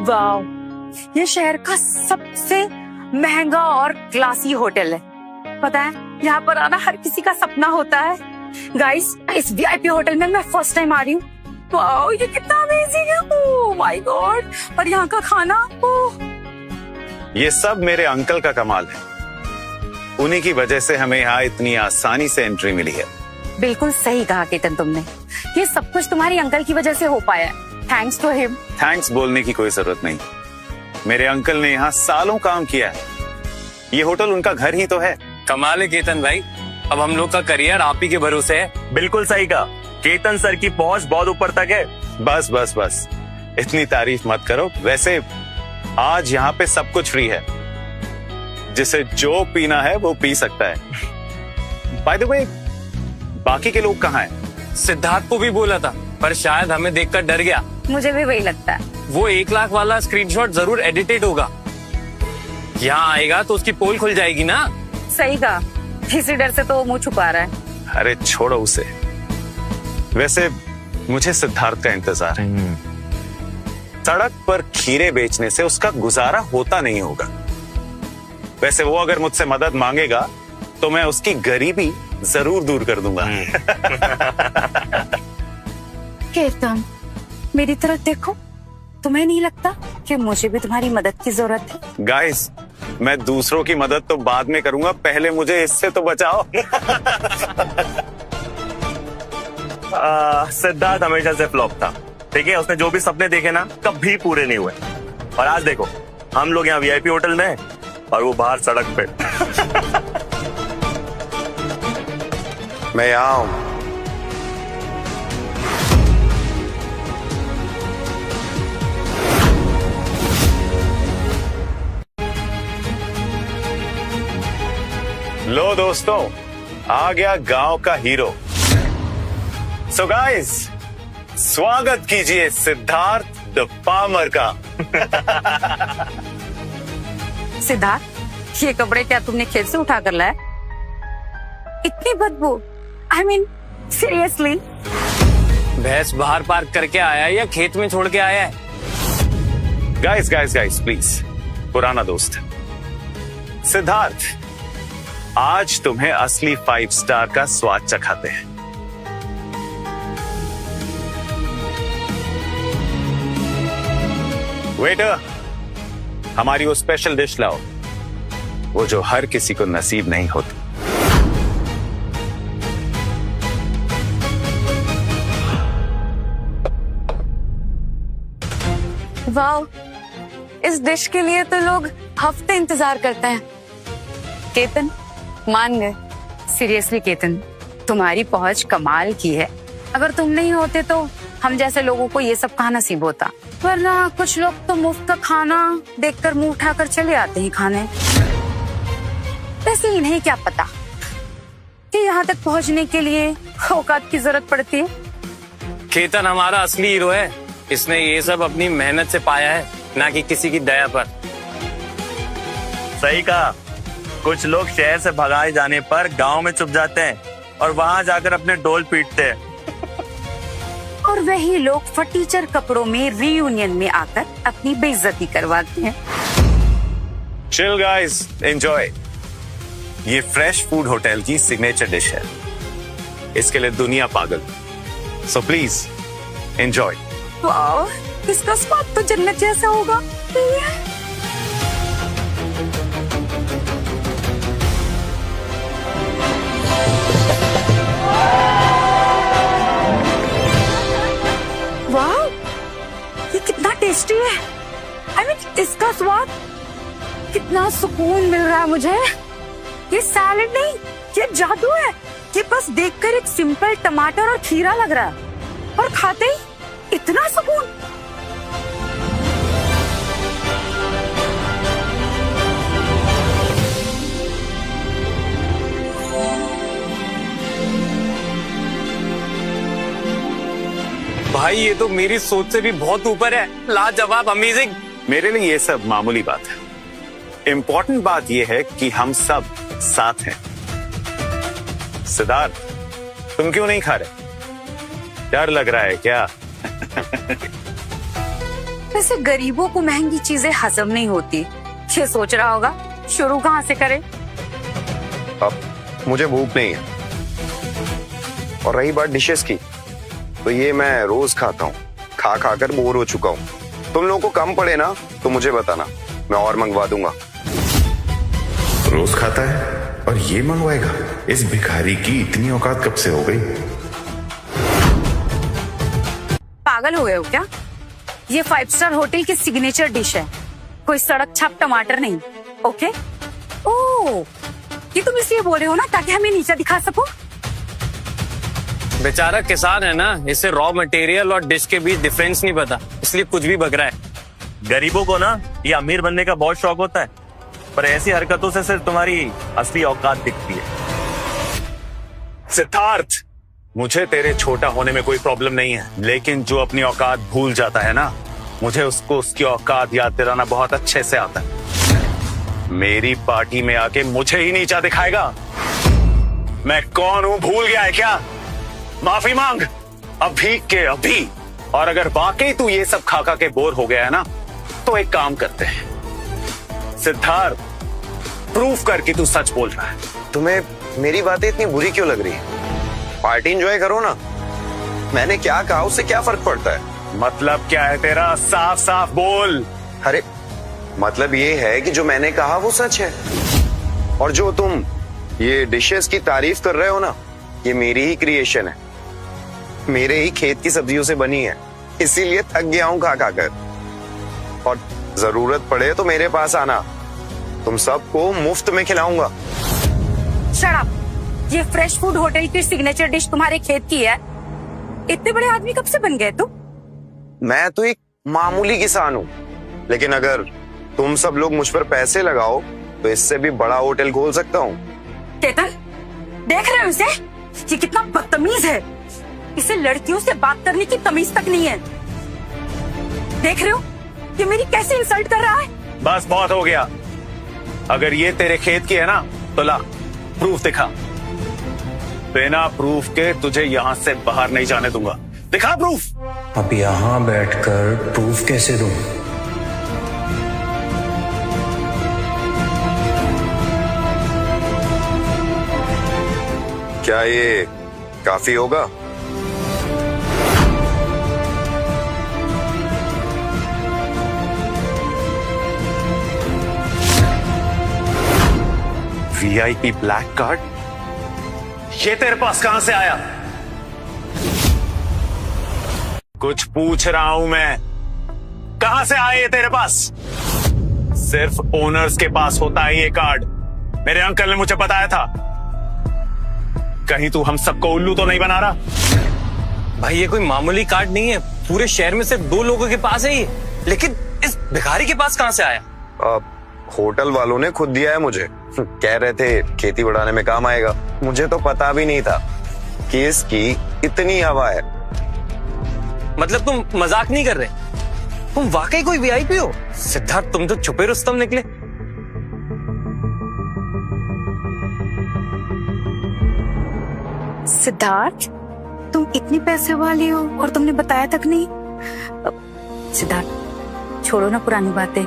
वाओ, ये शहर का सबसे महंगा और क्लासी होटल है। पता है, यहाँ पर आना हर किसी का सपना होता है। गाइस, इस वीआईपी होटल में मैं फर्स्ट टाइम आ रही हूँ। वाओ, ये कितना अमेजिंग है। Oh my God. और यहाँ का खाना, ओह। ये सब मेरे अंकल का कमाल है। उन्हीं की वजह से हमें यहाँ इतनी आसानी से एंट्री मिली है। बिल्कुल सही कहा केतन तुमने। ये सब कुछ तुम्हारी अंकल की वजह से हो पाया है। Thanks to him. थैंक्स बोलने की कोई जरूरत नहीं। मेरे अंकल ने यहाँ सालों काम किया है। ये होटल उनका घर ही तो है। कमाल है केतन भाई, अब हम लोग का करियर आप ही के भरोसे है। बिल्कुल सही कहा, केतन सर की पहुंच बहुत ऊपर तक है। बस बस बस, इतनी तारीफ मत करो। वैसे आज यहाँ पे सब कुछ फ्री है, जिसे जो पीना है वो पी सकता है। बाय द वे, बाकी के लोग कहाँ हैं? सिद्धार्थ को भी बोला था, पर शायद हमें देखकर डर गया। मुझे भी वही लगता है। वो 1 लाख वाला स्क्रीनशॉट जरूर एडिटेड होगा। यहाँ आएगा तो उसकी पोल खुल जाएगी ना। सही कहा, इसी डर से तो वो मुंह छुपा रहा है। अरे छोड़ो उसे। वैसे मुझे सिद्धार्थ का इंतजार है। सड़क पर खीरे बेचने से उसका गुजारा होता नहीं होगा। वैसे वो अगर मुझसे मदद मांगेगा तो मैं उसकी गरीबी जरूर दूर कर दूंगा। केतन, मेरी तरफ देखो, तुम्हें नहीं लगता कि मुझे भी तुम्हारी मदद की जरूरत है? गाइस, मैं दूसरों की मदद तो बाद में करूंगा, पहले मुझे इससे तो बचाओ। सिद्धार्थ हमेशा से फ्लॉप था, ठीक है। उसने जो भी सपने देखे ना, कभी पूरे नहीं हुए। और आज देखो, हम लोग यहाँ वीआईपी होटल में और वो बाहर सड़क पे। मैं यहाँ हूं। लो दोस्तों, आ गया गांव का हीरो। सो गाइस, स्वागत कीजिए सिद्धार्थ द फार्मर का। सिद्धार्थ, ये कपड़े क्या तुमने खेत से उठा कर लाया? इतनी बदबू, आई मीन सीरियसली? भैंस बाहर पार्क करके आया या खेत में छोड़ के आया है? गाइस गाइस गाइस प्लीज, पुराना दोस्त सिद्धार्थ, आज तुम्हें असली 5 स्टार का स्वाद चखाते हैं। वेटर, हमारी वो स्पेशल डिश लाओ, वो जो हर किसी को नसीब नहीं होती। वाह, इस डिश के लिए तो लोग हफ्ते इंतजार करते हैं। केतन, मान गए। सीरियसली केतन, तुम्हारी पहुंच कमाल की है। अगर तुम नहीं होते तो हम जैसे लोगों को ये सब कहाँ नसीब होता। वरना कुछ लोग तो मुफ्त का खाना देखकर मुंह उठाकर चले आते हैं खाने। वैसे इन्हें क्या पता कि यहाँ तक पहुँचने के लिए औकात की जरूरत पड़ती है। केतन हमारा असली हीरो है। इसने ये सब अपनी मेहनत से पाया है, ना कि किसी की दया पर। सही कहा। कुछ लोग शहर से भगाए जाने पर गांव में छुप जाते हैं और वहां जाकर अपने डोल पीटते हैं। और वही लोग फटीचर कपड़ों में रीयूनियन में आकर अपनी बेइज्जती करवाते हैं। Chill guys, enjoy. ये फ्रेश फूड होटल की सिग्नेचर डिश है। इसके लिए दुनिया पागल। So please enjoy. वाह, इसका स्वाद तो जन्नत जैसा होगा। वाह, ये कितना टेस्टी है। आई मीन, इसका स्वाद, कितना सुकून मिल रहा है मुझे। ये सैलेड नहीं, ये जादू है। ये बस देखकर एक सिंपल टमाटर और खीरा लग रहा है, और खाते ही इतना सुकून। भाई, ये तो मेरी सोच से भी बहुत ऊपर है। लाजवाब, अमेजिंग। मेरे लिए ये सब मामूली बात है। इम्पोर्टेंट बात ये है कि हम सब साथ हैं। सिद्धार्थ, तुम क्यों नहीं खा रहे? डर लग रहा है क्या? वैसे गरीबों को महंगी चीजें हजम नहीं होती। ये सोच रहा होगा शुरू कहाँ से करे। अब मुझे भूख नहीं है। और रही बात डिशेस की, तो ये मैं रोज खाता हूँ। खा खा कर बोर हो चुका हूँ। तुम लोगों को कम पड़े ना तो मुझे बताना, मैं और मंगवा दूंगा। रोज खाता है और ये मंगवाएगा? इस भिखारी की इतनी औकात कब से हो गई? पागल हो गए हो क्या? ये 5 स्टार होटल की सिग्नेचर डिश है, कोई सड़क छाप टमाटर नहीं। ओके? ओह, ये तुम इसलिए बोल रहे हो ना ताकि हमें नीचा दिखा सको? बेचारा किसान है ना, इसे रॉ मटेरियल और डिश के बीच डिफरेंस नहीं पता, इसलिए कुछ भी बक रहा है। गरीबों को ना ये अमीर बनने का बहुत शौक होता है, पर ऐसी हरकतों से सिर्फ तुम्हारी असली औकात दिखती है। सिद्धार्थ, मुझे तेरे छोटा होने में कोई प्रॉब्लम नहीं है, लेकिन जो अपनी औकात भूल जाता है ना, मुझे उसको उसकी औकात याद दिलाना बहुत अच्छे से आता है। मेरी पार्टी में आके मुझे ही नीचा दिखाएगा? मैं कौन हूं भूल गया है क्या? माफी मांग अभी के अभी। और अगर वाकई तू ये सब खा खा के बोर हो गया है ना, तो एक काम करते हैं, सिद्धार्थ प्रूफ करके तू सच बोल रहा है। तुम्हें मेरी बातें इतनी बुरी क्यों लग रही है? पार्टी एंजॉय करो ना। मैंने क्या कहा उससे क्या फर्क पड़ता है? मतलब क्या है तेरा? साफ साफ बोल। अरे मतलब ये है कि जो मैंने कहा वो सच है, और जो तुम ये डिशेस की तारीफ कर रहे हो ना, ये मेरी ही क्रिएशन है, मेरे ही खेत की सब्जियों से बनी है, इसीलिए थक गया हूं खा खा कर। और जरूरत पड़े तो मेरे पास आना, तुम सबको मुफ्त में खिलाऊंगा। Shut up! ये फ्रेश फूड होटल की सिग्नेचर डिश तुम्हारे खेत की है। इतने बड़े आदमी कब से बन गए तुम? मैं तो एक मामूली किसान हूँ, लेकिन अगर तुम सब लोग मुझ पर पैसे लगाओ तो इससे भी बड़ा होटल खोल सकता हूँ। केतन, देख रहे हो इसे? ये कितना बदतमीज है। इसे लड़कियों से बात करने की तमीज तक नहीं है। देख रहे हो ये मेरी कैसे इंसल्ट कर रहा है? बस बहुत हो गया। अगर ये तेरे खेत की है ना, तो ला प्रूफ दिखा। बिना प्रूफ के तुझे यहाँ से बाहर नहीं जाने दूंगा। दिखा प्रूफ। अब यहाँ बैठकर प्रूफ कैसे दूं? क्या ये काफी होगा? VIP black card? ये तेरे पास कहां से आया? कुछ पूछ रहा हूं मैं, कहां से आया ये तेरे पास? सिर्फ ओनर्स के पास होता है ये कार्ड। मेरे अंकल ने मुझे बताया था। कहीं तू हम सबको उल्लू तो नहीं बना रहा? भाई ये कोई मामूली कार्ड नहीं है, पूरे शहर में सिर्फ 2 लोगों के पास है ये। लेकिन इस भिखारी के पास कहां से आया? होटल वालों ने खुद दिया है मुझे। कह रहे थे खेती बढ़ाने में काम आएगा। मुझे तो पता भी नहीं था कि इसकी इतनी हवा है। मतलब तुम मजाक नहीं कर रहे? तुम वाकई कोई वीआईपी हो? सिद्धार्थ तुम तो छुपे रुस्तम निकले। सिद्धार्थ, तुम इतने पैसे वाले हो और तुमने बताया तक नहीं। सिद्धार्थ छोड़ो ना पुरानी बातें।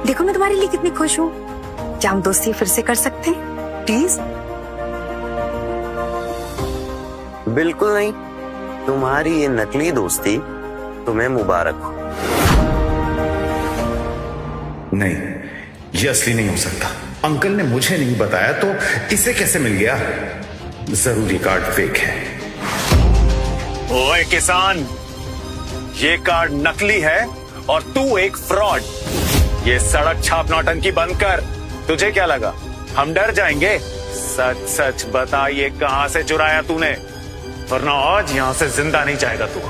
देखो मैं तुम्हारे लिए कितनी खुश हूँ। क्या हम दोस्ती फिर से कर सकते हैं प्लीज? बिल्कुल नहीं। तुम्हारी ये नकली दोस्ती तुम्हें मुबारक हो। नहीं, ये असली नहीं हो सकता। अंकल ने मुझे नहीं बताया तो इसे कैसे मिल गया? जरूरी कार्ड फेक है। ओए किसान, ये कार्ड नकली है और तू एक फ्रॉड। ये सड़क छाप नौटंकी बंद कर। तुझे क्या लगा हम डर जाएंगे? सच सच बता, ये कहां से चुराया तूने, वरना आज यहां से जिंदा नहीं जाएगा तू।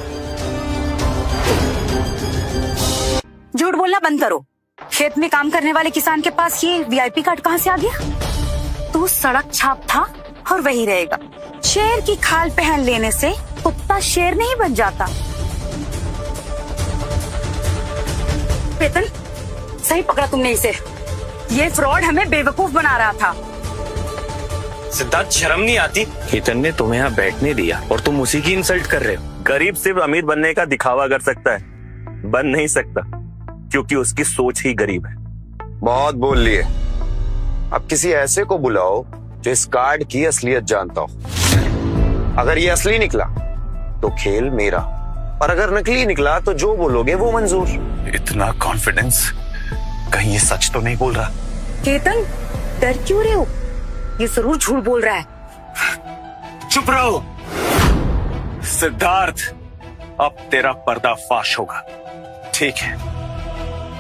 झूठ बोलना बंद करो। खेत में काम करने वाले किसान के पास ये वीआईपी कार्ड कहां से आ गया? तू सड़क छाप था और वही रहेगा। शेर की खाल पहन लेने से कुत्ता शेर नहीं बन जाता। केतन, सही पकड़ा तुमने इसे। ये फ्रॉड हमें बेवकूफ बना रहा था। सिद्धार्थ शर्म नहीं आती? केतन ने तुम्हें यहाँ बैठने दिया और तुम उसी की इंसल्ट कर रहे हो। गरीब सिर्फ अमीर बनने का दिखावा कर सकता है, बन नहीं सकता, क्योंकि उसकी सोच ही गरीब है। बहुत बोल लिए। अब किसी ऐसे को बुलाओ जो इस कार्ड की असलियत जानता हो। अगर ये असली निकला तो खेल मेरा, और अगर नकली निकला तो जो बोलोगे वो मंजूर। इतना कॉन्फिडेंस, कहीं ये सच तो नहीं बोल रहा? केतन, डर क्यों रहे हो? ये जरूर झूठ बोल रहा है। चुप रहो। सिद्धार्थ, अब तेरा पर्दाफाश होगा। ठीक है,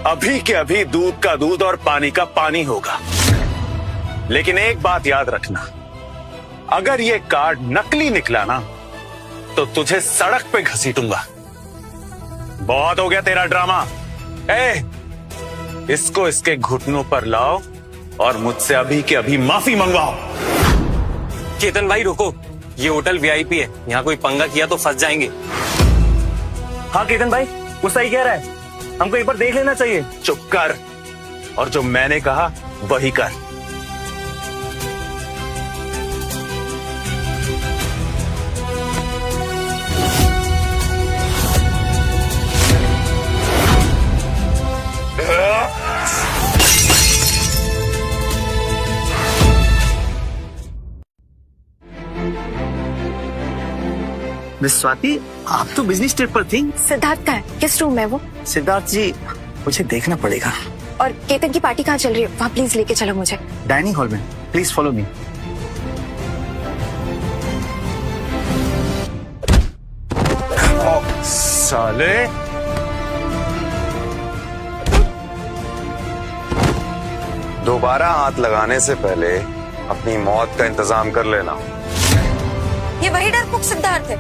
अभी के अभी दूध का दूध और पानी का पानी होगा। लेकिन एक बात याद रखना, अगर ये कार्ड नकली निकला ना, तो तुझे सड़क पे घसीटूंगा। बहुत हो गया तेरा ड्रामा। इसको इसके घुटनों पर लाओ और मुझसे अभी के अभी माफी मंगवाओ। केतन भाई रुको, ये होटल वीआईपी है, यहाँ कोई पंगा किया तो फंस जाएंगे। हाँ केतन भाई, वो सही कह रहा है, हमको एक बार देख लेना चाहिए। चुप कर, और जो मैंने कहा वही कर। मिस स्वाति, आप तो बिजनेस ट्रिप पर थी। सिद्धार्थ का है, किस रूम में वो? सिद्धार्थ जी, मुझे देखना पड़ेगा। और केतन की पार्टी कहाँ चल रही है? वहाँ प्लीज लेके चलो मुझे। डाइनिंग हॉल में, प्लीज फॉलो मी। साले, दोबारा हाथ लगाने से पहले अपनी मौत का इंतजाम कर लेना। ये वही डरपोक सिद्धार्थ है,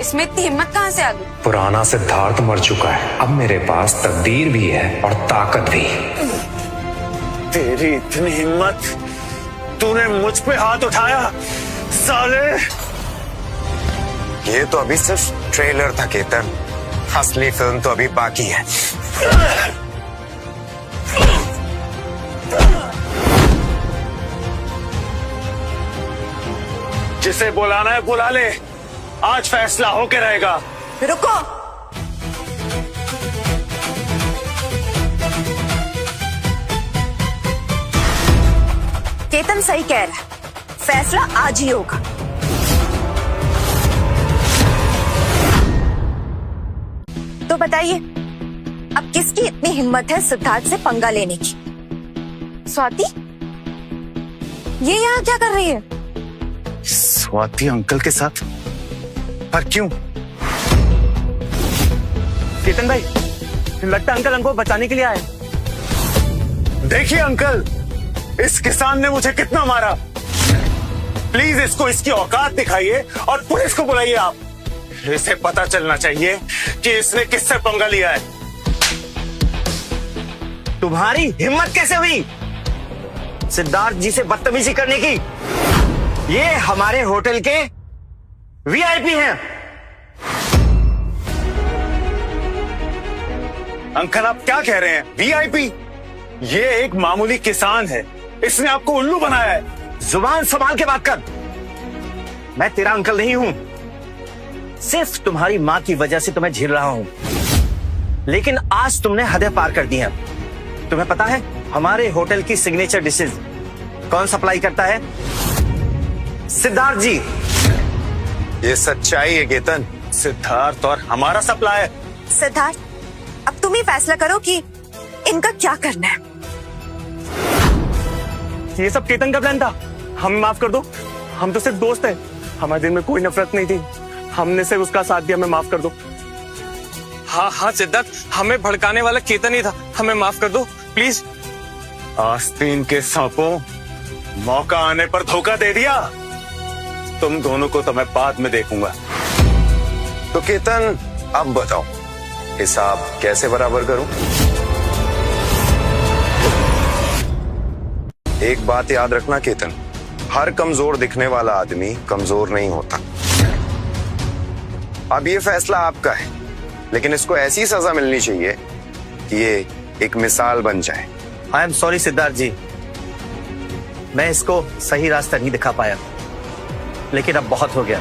इसमें इतनी हिम्मत कहाँ से आ गई? पुराना सिद्धार्थ मर चुका है, अब मेरे पास तकदीर भी है और ताकत भी। तेरी इतनी हिम्मत, तूने मुझ पे हाथ उठाया साले। ये तो अभी सिर्फ ट्रेलर था केतन, असली फिल्म तो अभी बाकी है। जिसे बुलाना है बुला ले, आज फैसला होके रहेगा। रुको, केतन सही कह रहा है, फैसला आज ही होगा। तो बताइए, अब किसकी इतनी हिम्मत है सिद्धार्थ से पंगा लेने की? स्वाति, ये यहाँ क्या कर रही है? स्वाति अंकल के साथ? पर क्यों? केतन भाई, लगता है अंकल हमको बचाने के लिए आए। देखिए अंकल, इस किसान ने मुझे कितना मारा। प्लीज इसको इसकी औकात दिखाइए और पुलिस को बुलाइए आप। इसे पता चलना चाहिए कि इसने किससे पंगा लिया है। तुम्हारी हिम्मत कैसे हुई सिद्धार्थ जी से बदतमीजी करने की? ये हमारे होटल के वीआईपी हैं। अंकल आप क्या कह रहे हैं? वीआईपी? ये एक मामूली किसान है, इसने आपको उल्लू बनाया है। जुबान संभाल के बात कर। मैं तेरा अंकल नहीं हूं, सिर्फ तुम्हारी माँ की वजह से तुम्हें झेल रहा हूं, लेकिन आज तुमने हदें पार कर दी हैं। तुम्हें पता है हमारे होटल की सिग्नेचर डिशेज कौन सप्लाई करता है? सिद्धार्थ जी। ये सच्चाई है केतन। सिद्धार्थ और हमारा सप्लाई। सिद्धार्थ, अब तुम ही फैसला करो कि इनका क्या करना है। ये सब केतन का प्लान था, हमें माफ कर दो। हम तो सिर्फ दोस्त हैं, हमारे दिल में कोई नफरत नहीं थी, हमने सिर्फ उसका साथ दिया। हमें माफ कर दो। हाँ हाँ सिद्धार्थ, हमें भड़काने वाला केतन ही था, हमें माफ कर दो प्लीज। आस्तीन के सांपों, मौका आने पर धोखा दे दिया। तुम दोनों को तो मैं बाद में देखूंगा। तो केतन, अब बताओ हिसाब कैसे बराबर करूं? एक बात याद रखना केतन, हर कमजोर दिखने वाला आदमी कमजोर नहीं होता। अब ये फैसला आपका है, लेकिन इसको ऐसी सजा मिलनी चाहिए कि ये एक मिसाल बन जाए। आई एम सॉरी सिद्धार्थ जी, मैं इसको सही रास्ता नहीं दिखा पाया, लेकिन अब बहुत हो गया।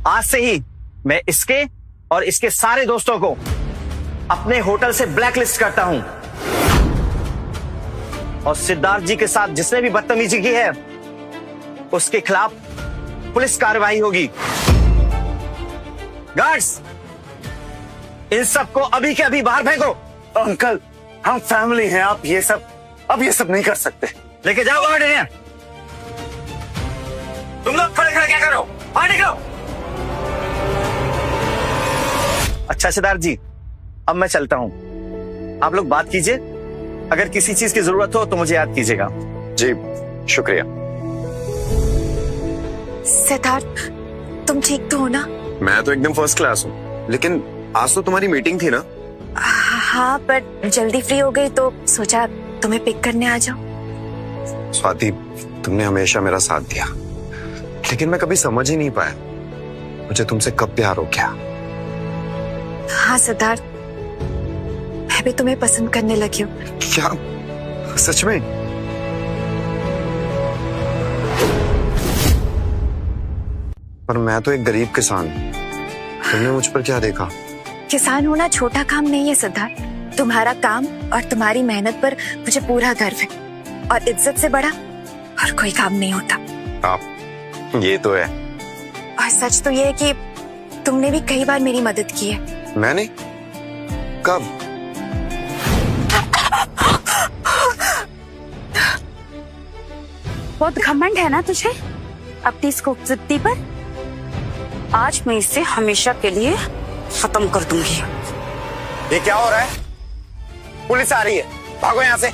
आज से ही मैं इसके और इसके सारे दोस्तों को अपने होटल से ब्लैकलिस्ट करता हूं, और सिद्धार्थ जी के साथ जिसने भी बदतमीजी की है उसके खिलाफ पुलिस कार्रवाई होगी। गार्ड्स, इन सबको अभी के अभी बाहर फेंको। अंकल, हम फैमिली हैं, आप ये सब नहीं कर सकते। लेके जाओ गार्ड इन्हें। तुम लोग खड़े खड़े क्या करो? बाहर निकलो। अच्छा सिद्धार्थ जी, अब मैं चलता हूं, आप लोग बात कीजिए। अगर किसी चीज की जरूरत हो तो मुझे याद कीजिएगा। जी शुक्रिया। सिद्धार्थ, तुम ठीक तो हो ना? मैं तो एकदम फर्स्ट क्लास हूँ, लेकिन आज तो तुम्हारी मीटिंग थी ना? हाँ, पर जल्दी फ्री हो गई तो सोचा तुम्हें पिक करने आ जाओ। स्वाति, तुमने हमेशा मेरा साथ दिया, लेकिन मैं कभी समझ ही नहीं पाया मुझे तुमसे कब प्यार हो गया। हाँ सिद्धार्थ, मैं भी तुम्हें पसंद करने लगी हूँ। क्या? सच में? पर मैं तो एक गरीब किसान, तुमने मुझ पर क्या देखा? किसान होना छोटा काम नहीं है सिद्धार्थ। तुम्हारा काम और तुम्हारी मेहनत पर मुझे पूरा गर्व है, और इज्जत से बड़ा और कोई काम नहीं होता। आप, ये तो है। और सच तो ये है कि तुमने भी कई बार मेरी मदद की है। मैंने? कब? बहुत घमंड है ना तुझे अपनी इस खूबसूरती पर? आज मैं इसे हमेशा के लिए खत्म कर दूंगी। ये क्या हो रहा है? पुलिस आ रही है, भागो यहां से।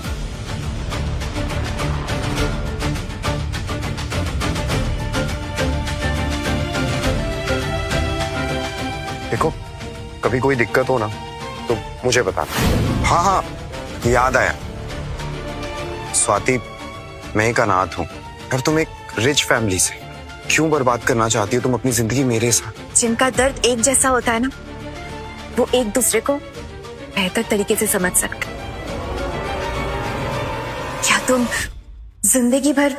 देखो, कभी कोई दिक्कत हो ना तो मुझे बताना। हाँ हाँ, याद आया। स्वाति, मैं एक अनाथ हूँ और तुम एक रिच फैमिली से। क्यों बर्बाद करना चाहती हो तुम अपनी जिंदगी मेरे साथ? जिनका दर्द एक जैसा होता है ना, वो एक दूसरे को बेहतर तरीके से समझ सकते। क्या तुम जिंदगी भर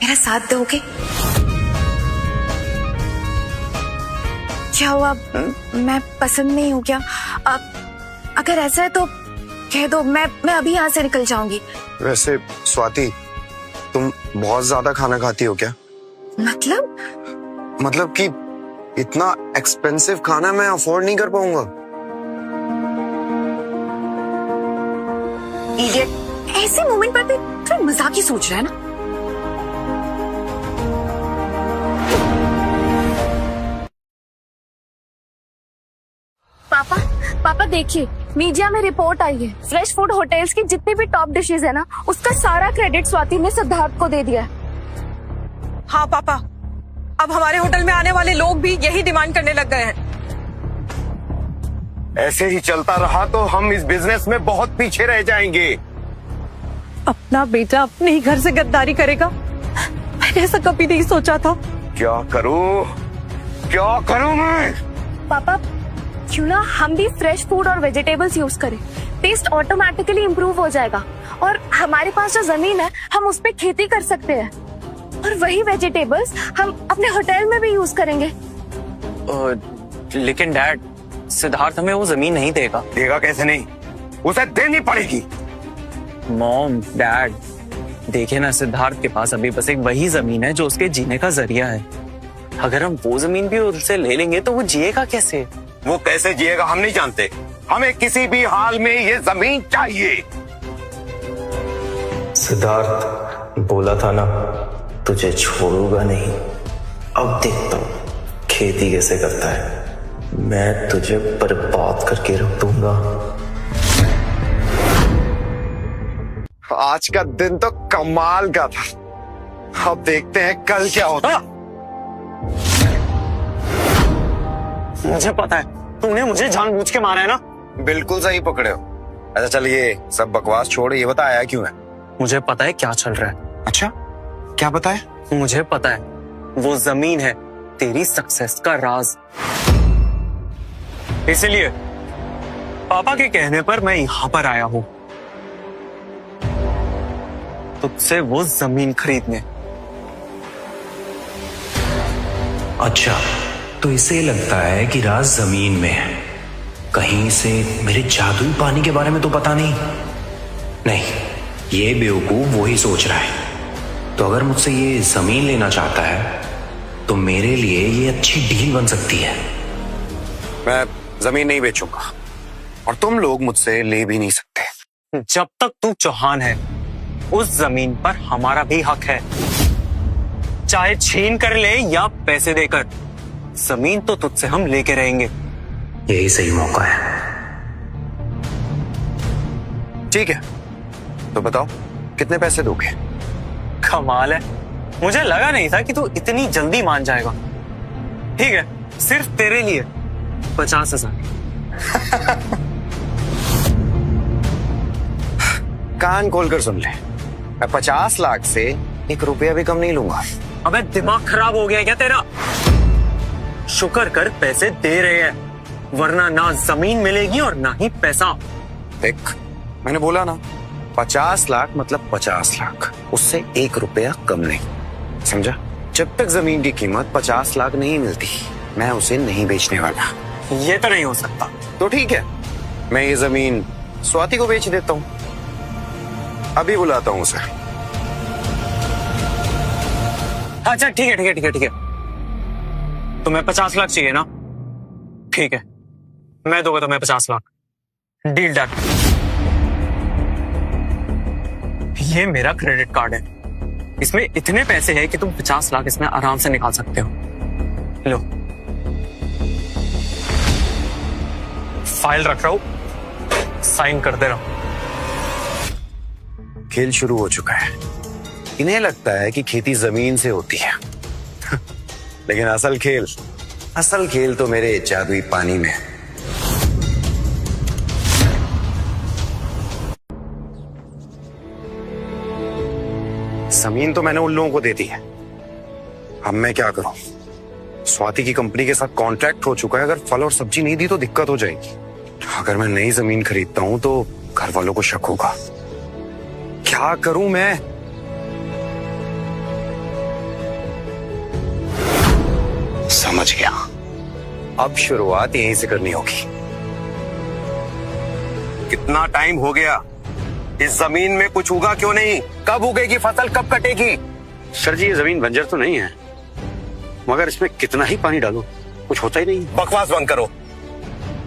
मेरा साथ दोगे? क्या हुआ, मैं पसंद नहीं हूँ क्या? अगर ऐसा है तो कह दो, मैं अभी यहाँ से निकल जाऊंगी। वैसे स्वाति, तुम बहुत ज्यादा खाना खाती हो क्या? मतलब कि इतना एक्सपेंसिव खाना मैं अफोर्ड नहीं कर पाऊंगा। इडियट, ऐसे मोमेंट पर भी थोड़ा मजाक ही सोच रहा है ना। पापा देखिए, मीडिया में रिपोर्ट आई है, फ्रेश फूड होटल्स की जितनी भी टॉप डिशेज है ना, उसका सारा क्रेडिट स्वाति ने सिद्धार्थ को दे दिया है। हाँ पापा, अब हमारे होटल में आने वाले लोग भी यही डिमांड करने लग गए हैं। ऐसे ही चलता रहा तो हम इस बिजनेस में बहुत पीछे रह जाएंगे। अपना बेटा अपने ही घर से गद्दारी करेगा, मैंने ऐसा कभी नहीं सोचा था। क्या करूं मैं? पापा, क्यों ना हम भी फ्रेश फूड और वेजिटेबल्स यूज करें, टेस्ट ऑटोमेटिकली इम्प्रूव हो जाएगा। और हमारे पास जो जमीन है, हम उस पे खेती कर सकते हैं, और वही वेजिटेबल्स हम अपने होटल में भी यूज करेंगे। लेकिन डैड, सिद्धार्थ हमें वो जमीन नहीं देगा। देगा कैसे नहीं? उसे देनी पड़ेगी। मॉम, डैड, देखिए ना, सिद्धार्थ के पास अभी बस एक वही जमीन है जो उसके जीने का जरिया है। अगर हम वो जमीन भी उससे ले लेंगे तो वो जिएगा कैसे? वो कैसे जिएगा हम नहीं जानते, हमें किसी भी हाल में ये जमीन चाहिए। सिद्धार्थ, बोला था ना तुझे छोड़ूंगा नहीं। अब देखता हूं खेती कैसे करता है, मैं तुझे बर्बाद करके रख दूंगा। आज का दिन तो कमाल का था, अब देखते हैं कल क्या होता। मुझे पता है, तूने मुझे जानबूझ के मारा है ना। बिल्कुल सही पकड़े हो। अच्छा चल, ये सब बकवास छोड़, ये बता आया क्यों है? मुझे पता है क्या चल रहा है। अच्छा, क्या पता है? मुझे पता है, वो जमीन है तेरी सक्सेस का राज। इसलिए पापा के कहने पर मैं यहाँ पर आया हूँ, तुझसे वो जमीन खरीदने। अच्छा, तो इसे लगता है कि राज जमीन में है। कहीं से मेरे जादुई पानी के बारे में तो पता नहीं। नहीं, ये बेवकूफ वो ही सोच रहा है। तो अगर मुझसे ये जमीन लेना चाहता है तो मेरे लिए ये अच्छी डील बन सकती है। मैं जमीन नहीं बेचूंगा और तुम लोग मुझसे ले भी नहीं सकते। जब तक तू चौहान है, उस जमीन पर हमारा भी हक है, चाहे छीन कर ले या पैसे देकर। जमीन तो तुझसे हम लेके रहेंगे। यही सही मौका है। ठीक है, तो बताओ कितने पैसे दोगे? कमाल है, मुझे लगा नहीं था कि तू इतनी जल्दी मान जाएगा। ठीक है, सिर्फ तेरे लिए 50,000। कान खोलकर सुन ले, मैं 50 लाख से 1 रुपया भी कम नहीं लूंगा। अबे दिमाग खराब हो गया क्या तेरा? शुक्र कर पैसे दे रहे हैं, वरना ना जमीन मिलेगी और ना ही पैसा। देख, मैंने बोला ना, 50 लाख मतलब 50 लाख, उससे 1 रुपया कम नहीं, समझा? जब तक जमीन की कीमत 50 लाख नहीं मिलती मैं उसे नहीं बेचने वाला। ये तो नहीं हो सकता। तो ठीक है, मैं ये जमीन स्वाति को बेच देता हूं। अभी बुलाता हूं उसे। अच्छा ठीक है ठीक है ठीक है ठीक है, तुम्हें 50 लाख चाहिए ना? ठीक है, मैं दूंगा तुम्हें 50 लाख। Deal done. ये मेरा क्रेडिट कार्ड है, इसमें इतने पैसे हैं कि तुम 50 लाख इसमें आराम से निकाल सकते हो। लो, फाइल रख रहा हूं, साइन कर दे रहा हूं। खेल शुरू हो चुका है। इन्हें लगता है कि खेती जमीन से होती है लेकिन असल खेल तो मेरे जादुई पानी में है। जमीन तो मैंने उन लोगों को दे दी है, अब मैं क्या करूं? स्वाति की कंपनी के साथ कॉन्ट्रैक्ट हो चुका है, अगर फल और सब्जी नहीं दी तो दिक्कत हो जाएगी। अगर मैं नई जमीन खरीदता हूं तो घर वालों को शक होगा। क्या करूं मैं? समझ गया, अब शुरुआत यहीं से करनी होगी। कितना टाइम हो गया, इस जमीन में कुछ उगा क्यों नहीं? कब उगेगी फसल, कब कटेगी? सर जी, ये जमीन बंजर तो नहीं है, मगर इसमें कितना ही पानी डालो कुछ होता ही नहीं। बकवास बंद करो।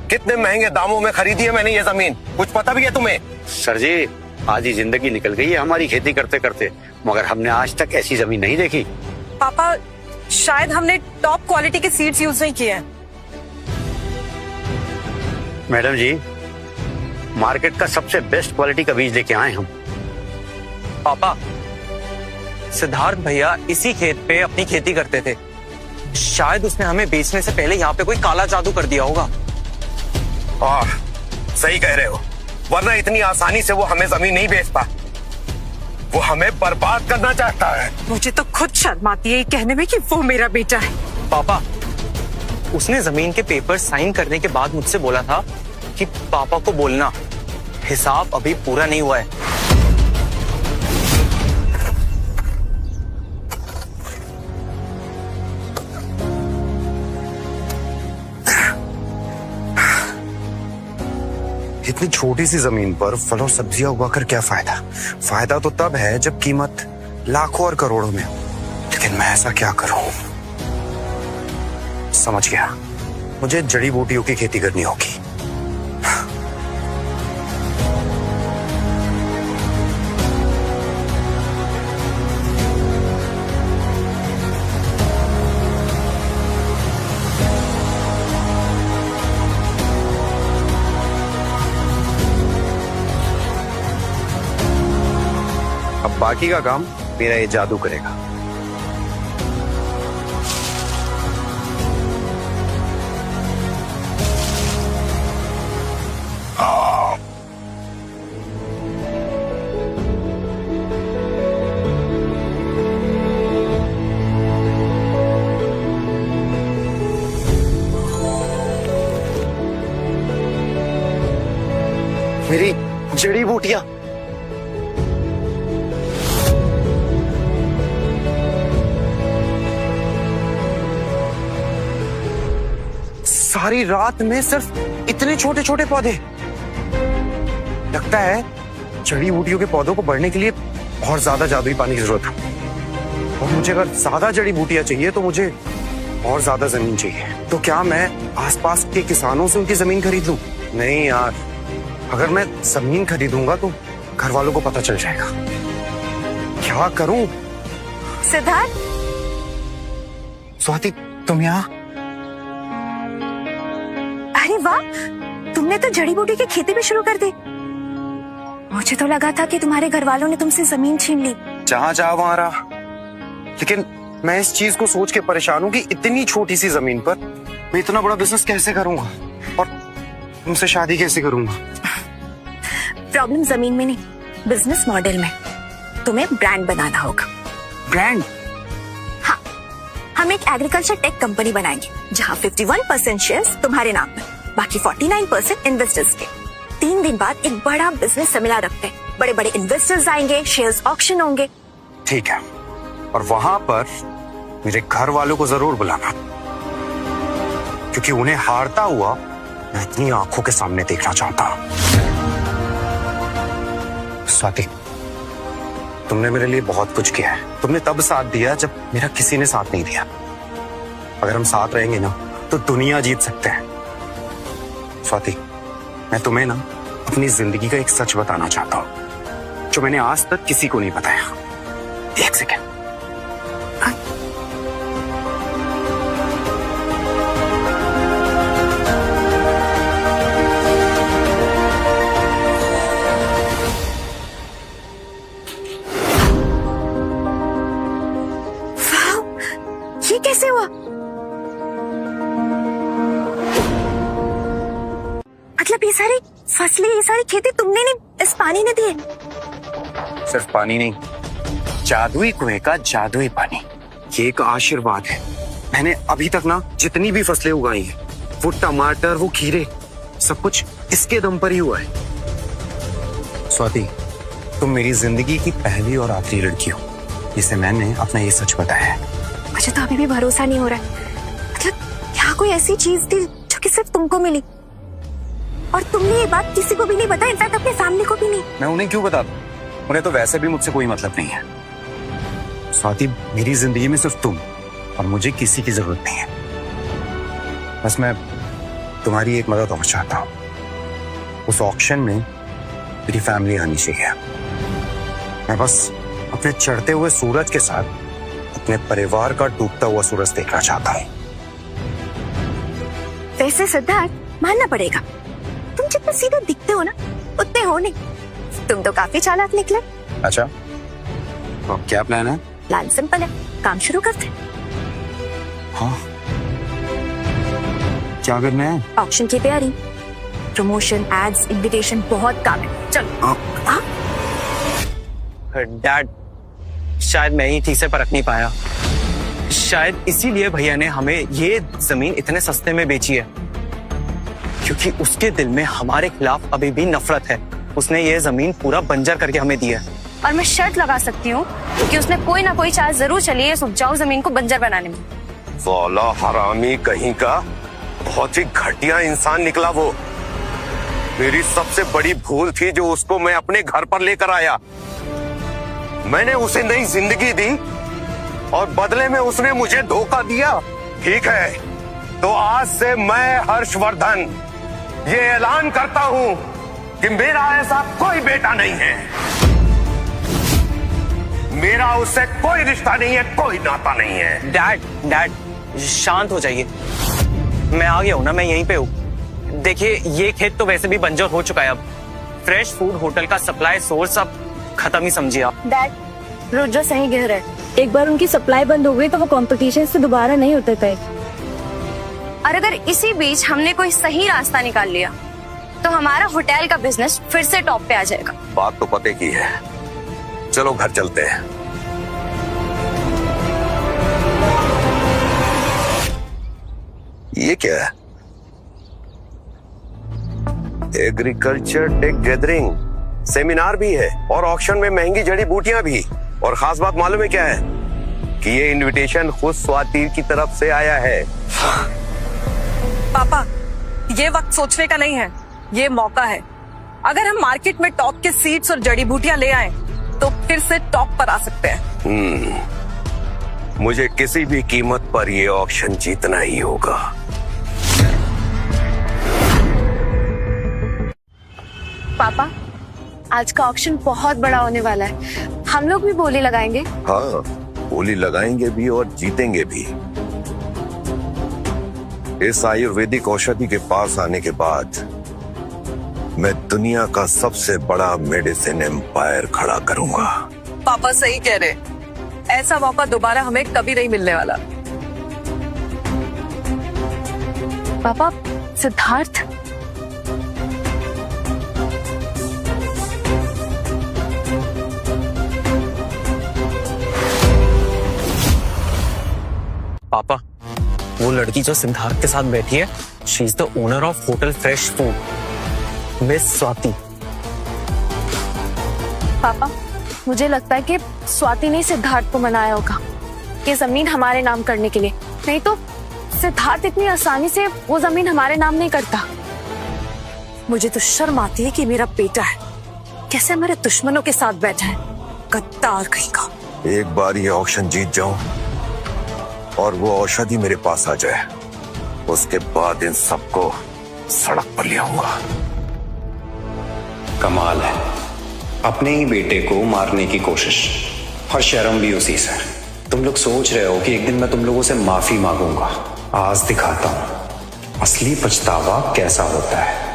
कितने महंगे दामों में खरीदी है मैंने ये जमीन, कुछ पता भी है तुम्हें? सर जी, आधी जिंदगी निकल गई है हमारी खेती करते करते, मगर हमने आज तक ऐसी जमीन नहीं देखी। पापा, शायद हमने टॉप क्वालिटी के सीड्स यूज नहीं किए हैं। मैडम जी, मार्केट का सबसे बेस्ट क्वालिटी का बीज लेके आए हम। पापा, सिद्धार्थ भैया इसी खेत पे अपनी खेती करते थे, शायद उसने हमें बेचने से पहले यहाँ पे कोई काला जादू कर दिया होगा। सही कह रहे हो, वरना इतनी आसानी से वो हमें जमीन नहीं बेचता। वो हमें बर्बाद करना चाहता है। मुझे तो खुद शर्म आती है ये कहने में कि वो मेरा बेटा है। पापा, उसने जमीन के पेपर साइन करने के बाद मुझसे बोला था कि पापा को बोलना हिसाब अभी पूरा नहीं हुआ है। इतनी छोटी सी जमीन पर फल और सब्जियां उगाकर क्या फायदा? फायदा तो तब है जब कीमत लाखों और करोड़ों में हो। लेकिन मैं ऐसा क्या करूं? समझ गया, मुझे जड़ी बूटियों की खेती करनी होगी। अब बाकी का काम मेरा ये जादू करेगा। मेरी जड़ी बूटियां, सारी रात में सिर्फ इतने छोटे छोटे पौधे। लगता है जड़ी बूटियों के पौधों को बढ़ने के लिए बहुत ज्यादा जादुई पानी की जरूरत है, और मुझे अगर ज्यादा जड़ी बूटियां चाहिए तो मुझे और ज्यादा जमीन चाहिए। तो क्या मैं आसपास के किसानों से उनकी जमीन खरीद लूं? नहीं यार, अगर मैं जमीन खरीदूंगा तो घर वालों को पता चल जाएगा। क्या करूं? सिद्धार्थ, स्वाति, तुम यहाँ? अरे वाह, तुमने तो जड़ी बूटी की खेती भी शुरू कर दी। मुझे तो लगा था कि तुम्हारे घर वालों ने तुमसे जमीन छीन ली। जहां जहां वहां रहा, लेकिन मैं इस चीज को सोच के परेशान हूं कि इतनी छोटी सी जमीन पर मैं इतना बड़ा बिजनेस कैसे करूंगा, और तुमसे शादी कैसे करूंगा? प्रॉब्लम जमीन में नहीं, बिजनेस मॉडल में। तुम्हें ब्रांड बनाना होगा। ब्रांड? हाँ, हम एक एग्रीकल्चर टेक कंपनी बनाएंगे जहाँ 51% शेयर्स तुम्हारे नाम पर, बाकी 49% इन्वेस्टर्स के। 3 दिन बाद एक बड़ा बिजनेस सेमिनार रखते हैं बड़े बड़े इन्वेस्टर्स आएंगे, शेयर्स ऑक्शन होंगे। ठीक है, और वहां पर मेरे घर वालों को जरूर बुलाना, क्योंकि उन्हें हारता हुआ मैं अपनी आंखों के सामने देखना चाहता हूं। स्वाति, तुमने मेरे लिए बहुत कुछ किया है। तुमने तब साथ दिया जब मेरा किसी ने साथ नहीं दिया। अगर हम साथ रहेंगे ना तो दुनिया जीत सकते हैं। स्वाति, मैं तुम्हें ना अपनी जिंदगी का एक सच बताना चाहता हूं, जो मैंने आज तक किसी को नहीं बताया। एक सेकेंड। ये कैसे हुआ? मतलब ये सारी फसलें, ये सारी खेती तुमने नहीं, इस पानी ने दी? सिर्फ पानी नहीं, जादुई कुएं का जादुई पानी। ये एक आशीर्वाद है। मैंने अभी तक ना जितनी भी फसलें उगाई हैं, वो टमाटर, वो खीरे, सब कुछ इसके दम पर ही हुआ है। स्वाति, तुम मेरी जिंदगी की पहली और आखिरी लड़की हो जिसे मैंने अपना ये सच बताया है। मुझे तो अभी भी भरोसा नहीं हो रहा है। मतलब क्या कोई ऐसी चीज थी जो कि सिर्फ तुमको मिली, और तुमने ये बात किसी को भी नहीं बताया, इनफैक्ट अपनी फैमिली को भी नहीं? मैं उन्हें क्यों बता दूं? उन्हें तो वैसे भी मुझसे कोई मतलब नहीं है। स्वाति, मेरी जिंदगी में सिर्फ तुम और मुझे किसी की जरूरत नहीं है। बस मैं तुम्हारी एक मदद और चाहता हूँ। उस ऑक्शन में मेरी फैमिली आनी चाहिए। मैं बस अपने चढ़ते हुए सूरज के साथ अपने परिवार का डूबता हुआ सूरज देखना चाहता हूँ। वैसे सिद्धार्थ, मानना पड़ेगा, तुम जितने सीधे दिखते हो ना उतने हो नहीं। तुम तो काफी चालाक निकले। अच्छा, तो अब क्या प्लान है? प्लान सिंपल है, काम शुरू करते हैं। हाँ, क्या करना है? ऑक्शन की तैयारी, प्रमोशन, एड्स, इनविटेशन, बहुत काम है। चलो। डैड, शायद मैं ही ठीक से परख नहीं पाया। शायद इसीलिए भैया ने हमें ये जमीन इतने सस्ते में बेची है, क्योंकि उसके दिल में हमारे खिलाफ अभी भी नफरत है। उसने ये जमीन पूरा बंजर करके हमें दी है। और मैं शर्त लगा सकती हूँ कि उसने कोई ना कोई चाल जरूर चली है इस उपजाऊ जमीन को बंजर बनाने में। वाला हरामी कहीं का, बहुत ही घटिया इंसान निकला वो। मेरी सबसे बड़ी भूल थी जो उसको मैं अपने घर पर लेकर आया। मैंने उसे नई जिंदगी दी और बदले में उसने मुझे धोखा दिया। ठीक है, तो आज से मैं हर्षवर्धन ये ऐलान करता हूं कि मेरा ऐसा कोई बेटा नहीं है। मेरा उससे कोई रिश्ता नहीं है, कोई नाता नहीं है। डैड, शांत हो जाइए। मैं आ गया हूँ ना, मैं यहीं पे हूँ। देखिए, ये खेत तो वैसे भी बंजर हो चुका है। अब फ्रेश फूड होटल का सप्लाई सोर्स अब खत्म ही समझिए आप। डैड, रुद्र सही कह रहे हैं। एक बार उनकी सप्लाई बंद हो गई तो वो कंपटीशन से दोबारा नहीं उतर पाए। और अगर इसी बीच हमने कोई सही रास्ता निकाल लिया तो हमारा होटल का बिजनेस फिर से टॉप पे आ जाएगा। बात तो पते की है। चलो घर चलते हैं। ये क्या है? एग्रीकल्चर टेक गैदरिंग सेमिनार भी है और ऑक्शन में महंगी जड़ी बूटियां भी। और खास बात मालूम है क्या है? कि ये इनविटेशन खुद स्वाति की तरफ से आया है। पापा, ये वक्त सोचने का नहीं है, ये मौका है। अगर हम मार्केट में टॉप के सीड्स और जड़ी बूटियां ले आए तो फिर से टॉप पर आ सकते हैं। मुझे किसी भी कीमत पर ये ऑक्शन जीतना ही होगा। पापा, आज का ऑक्शन बहुत बड़ा होने वाला है। हम लोग भी बोली लगाएंगे। हाँ, बोली लगाएंगे भी और जीतेंगे भी। इस आयुर्वेदिक औषधि के पास आने के बाद मैं दुनिया का सबसे बड़ा मेडिसिन एम्पायर खड़ा करूंगा। पापा सही कह रहे, ऐसा मौका दोबारा हमें कभी नहीं मिलने वाला। पापा, सिद्धार्थ। पापा, वो लड़की जो सिद्धार्थ के साथ बैठी है, she is the owner of hotel fresh food, miss Swati. पापा, मुझे लगता है कि स्वाति ने सिद्धार्थ को मनाया होगा ये जमीन हमारे नाम करने के लिए, नहीं तो सिद्धार्थ इतनी आसानी से वो जमीन हमारे नाम नहीं करता। मुझे तो शर्म आती है कि मेरा बेटा है कैसे हमारे दुश्मनों के साथ बैठा है, गद्दार कहीं का। एक बार ये ऑक्शन जीत जाऊं और वो औषधि मेरे पास आ जाए, उसके बाद इन सबको सड़क पर ले आऊंगा। कमाल है, अपने ही बेटे को मारने की कोशिश और शर्म भी उसी से। तुम लोग सोच रहे हो कि एक दिन मैं तुम लोगों से माफी मांगूंगा, आज दिखाता हूं असली पछतावा कैसा होता है।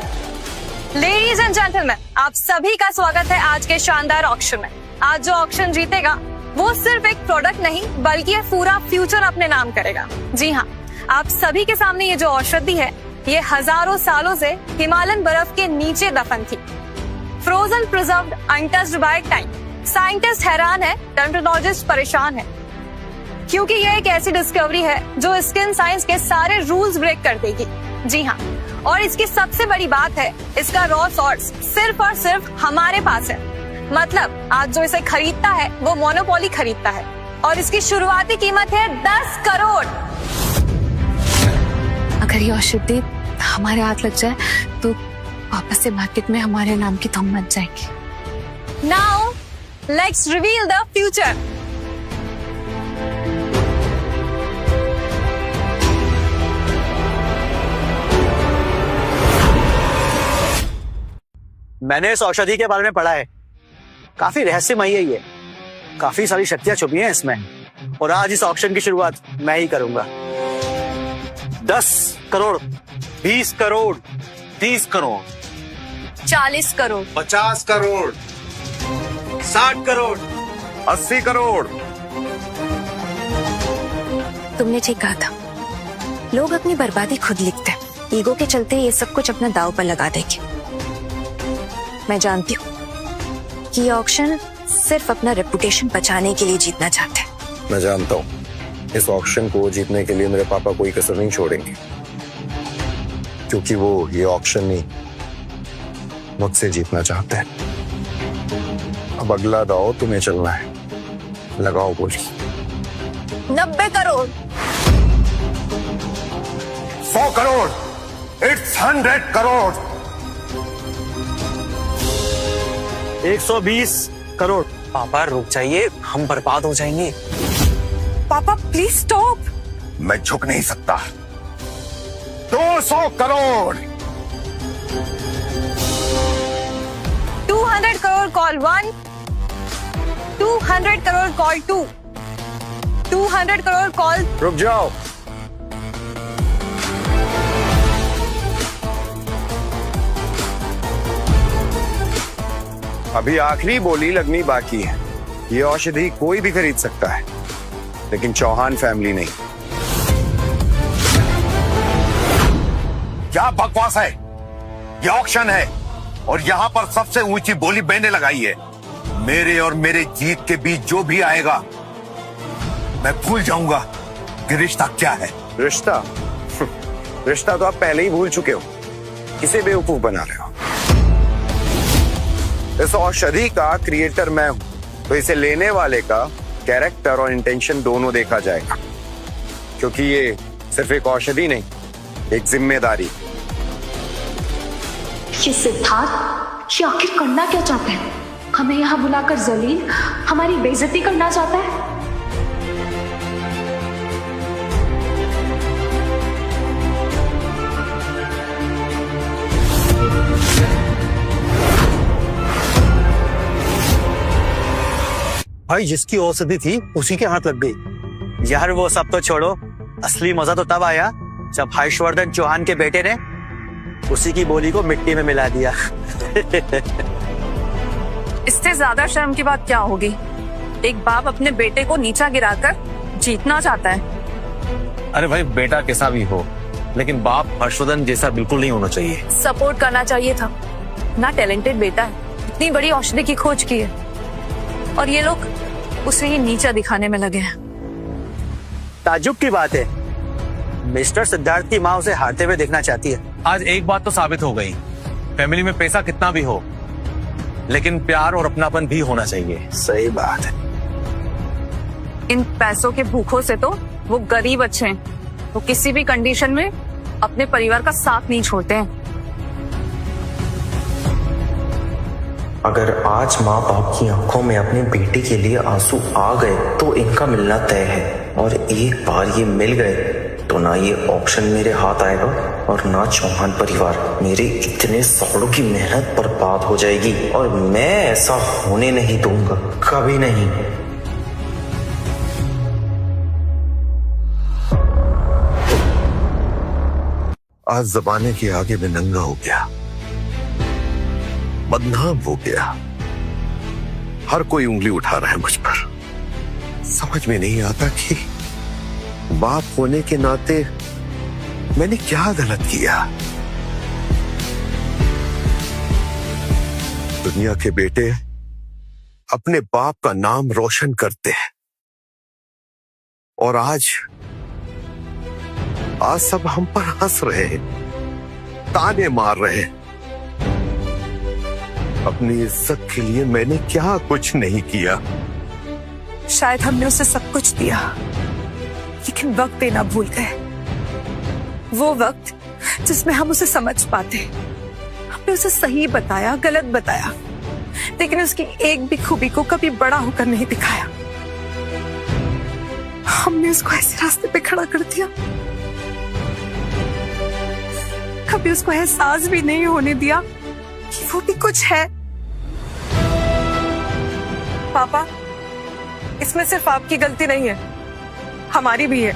लेडीज एंड जेंटलमैन, आप सभी का स्वागत है आज के शानदार ऑक्शन में। आज जो ऑक्शन जीतेगा वो सिर्फ एक प्रोडक्ट नहीं बल्कि पूरा फ्यूचर अपने नाम करेगा। जी हाँ, आप सभी के सामने ये जो औषधि है ये हजारों सालों से हिमालयन बर्फ के नीचे दफन थी, frozen, preserved, untouched by time. Scientist हैरान है, डर्मेटोलॉजिस्ट परेशान है, क्योंकि ये एक ऐसी डिस्कवरी है जो स्किन साइंस के सारे रूल्स ब्रेक कर देगी। जी हाँ, और इसकी सबसे बड़ी बात है इसका रॉ सोर्स सिर्फ और सिर्फ हमारे पास है। मतलब आज जो इसे खरीदता है वो मोनोपोली खरीदता है और इसकी शुरुआती कीमत है 10 करोड़। अगर ये औषधि हमारे हाथ लग जाए तो वापस से मार्केट में हमारे नाम की धूम मच जाएगी। Now let's reveal the future. मैंने इस औषधि के बारे में पढ़ा है, काफी रहस्यमयी है ये, काफी सारी शक्तियां छुपी हैं इसमें, और आज इस ऑक्शन की शुरुआत मैं ही करूंगा। 10 करोड़, 20 करोड़, 30 करोड़, 40 करोड़, 50 करोड़, 60 करोड़, 80 करोड़। तुमने ठीक कहा था, लोग अपनी बर्बादी खुद लिखते हैं, ईगो के चलते ये सब कुछ अपना दांव पर लगा देंगे। मैं जानती हूँ कि ये ऑक्शन सिर्फ अपना रेपुटेशन बचाने के लिए जीतना चाहते हैं। मैं जानता हूँ इस ऑक्शन को जीतने के लिए मेरे पापा कोई कसर नहीं छोड़ेंगे, क्योंकि वो ये ऑक्शन नहीं मुझसे जीतना चाहते हैं। अब अगला दाव तुम्हें चलना है, लगाओ बोली। 90 करोड़, 100 करोड़, 100 करोड़, 120 करोड़। पापा रुक जाइए, हम बर्बाद हो जाएंगे। पापा प्लीज स्टॉप। मैं झुक नहीं सकता। 200 crore, 200 crore call 1, 200 crore call 2, 200 crore call. रुक जाओ, अभी आखिरी बोली लगनी बाकी है। ये औषधि कोई भी खरीद सकता है, लेकिन चौहान फैमिली नहीं। क्या बकवास है? ये ऑक्शन है और यहाँ पर सबसे ऊंची बोली मैंने लगाई है। मेरे और मेरे जीत के बीच जो भी आएगा मैं भूल जाऊंगा कि रिश्ता क्या है। रिश्ता? रिश्ता तो आप पहले ही भूल चुके हो, किसे बेवकूफ बना रहे हो। इस औषधि का क्रिएटर मैं हूं, तो इसे लेने वाले का कैरेक्टर और इंटेंशन दोनों देखा जाएगा, क्योंकि ये सिर्फ एक औषधि नहीं, एक जिम्मेदारी। ये सिद्धार्थ ये आखिर करना क्या चाहता है? हमें यहाँ बुलाकर जलील हमारी बेइज्जती करना चाहता है? भाई जिसकी औषधि थी उसी के हाथ लग गई। यार वो सब तो छोड़ो, असली मजा तो तब आया जब हर्षवर्धन चौहान के बेटे ने उसी की बोली को मिट्टी में मिला दिया। इससे ज्यादा शर्म की बात क्या होगी? एक बाप अपने बेटे को नीचा गिराकर जीतना चाहता है। अरे भाई बेटा कैसा भी हो, लेकिन बाप हर्षवर्धन जैसा बिल्कुल नहीं होना चाहिए। सपोर्ट करना चाहिए था ना। टैलेंटेड बेटा है, इतनी बड़ी औषधि की खोज की है और ये लोग उसे ही नीचा दिखाने में लगे हैं। ताज्जुब की बात है, मिस्टर सिद्धार्थ की माँ उसे हारते हुए देखना चाहती है। आज एक बात तो साबित हो गई, फैमिली में पैसा कितना भी हो, लेकिन प्यार और अपनापन भी होना चाहिए। सही बात है। इन पैसों के भूखों से तो वो गरीब अच्छे हैं, वो किसी भी कंडीशन में अपने परिवार का साथ नहीं छोड़ते हैं। अगर आज माँ बाप की आंखों में अपने बेटे के लिए आंसू आ गए तो इनका मिलना तय है, और एक बार ये मिल गए तो ना ये ऑप्शन मेरे हाथ आएगा और ना चौहान परिवार। मेरे इतने सालों की मेहनत बर्बाद हो जाएगी, और मैं ऐसा होने नहीं दूंगा, कभी नहीं। आज जमाने के आगे में नंगा हो गया, बदनाम हो गया। हर कोई उंगली उठा रहा है मुझ पर। समझ में नहीं आता कि बाप होने के नाते मैंने क्या गलत किया। दुनिया के बेटे अपने बाप का नाम रोशन करते हैं, और आज सब हम पर हंस रहे हैं, ताने मार रहे हैं। अपनी इज्जत के लिए मैंने क्या कुछ नहीं किया। शायद हमने उसे सब कुछ दिया, लेकिन वक्त देना भूल गए। वो वक्त जिसमें हम उसे समझ पाते। हमने उसे सही बताया, गलत बताया, लेकिन उसकी एक भी खूबी को कभी बड़ा होकर नहीं दिखाया। हमने उसको ऐसे रास्ते पे खड़ा कर दिया, कभी उसको एहसास भी नहीं होने दिया कि वो भी कुछ है। पापा, इसमें सिर्फ आपकी गलती नहीं है, हमारी भी है।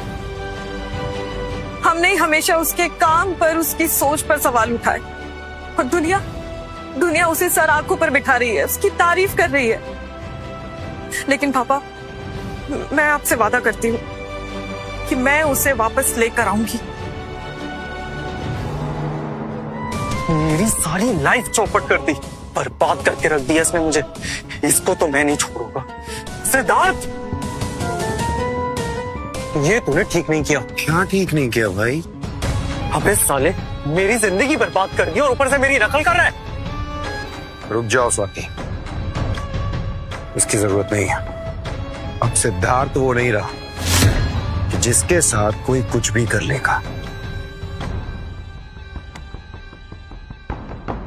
हमने हमेशा उसके काम पर, उसकी सोच पर सवाल उठाए, और दुनिया उसे सर आंखों पर बिठा रही है, उसकी तारीफ कर रही है। लेकिन पापा, मैं आपसे वादा करती हूँ कि मैं उसे वापस लेकर आऊंगी। मेरी सारी लाइफ चौपट कर दी, बर्बाद करके रख दिया इसने मुझे। इसको तो मैं नहीं छोड़ूंगा। सिद्धार्थ, ये तूने ठीक नहीं किया। क्या ठीक नहीं किया भाई? अबे साले, मेरी जिंदगी बर्बाद कर दी और ऊपर से मेरी नकल कर रहा है। रुक जाओ स्वाति, उसकी जरूरत नहीं है। अब सिद्धार्थ वो नहीं रहा कि जिसके साथ कोई कुछ भी कर लेगा।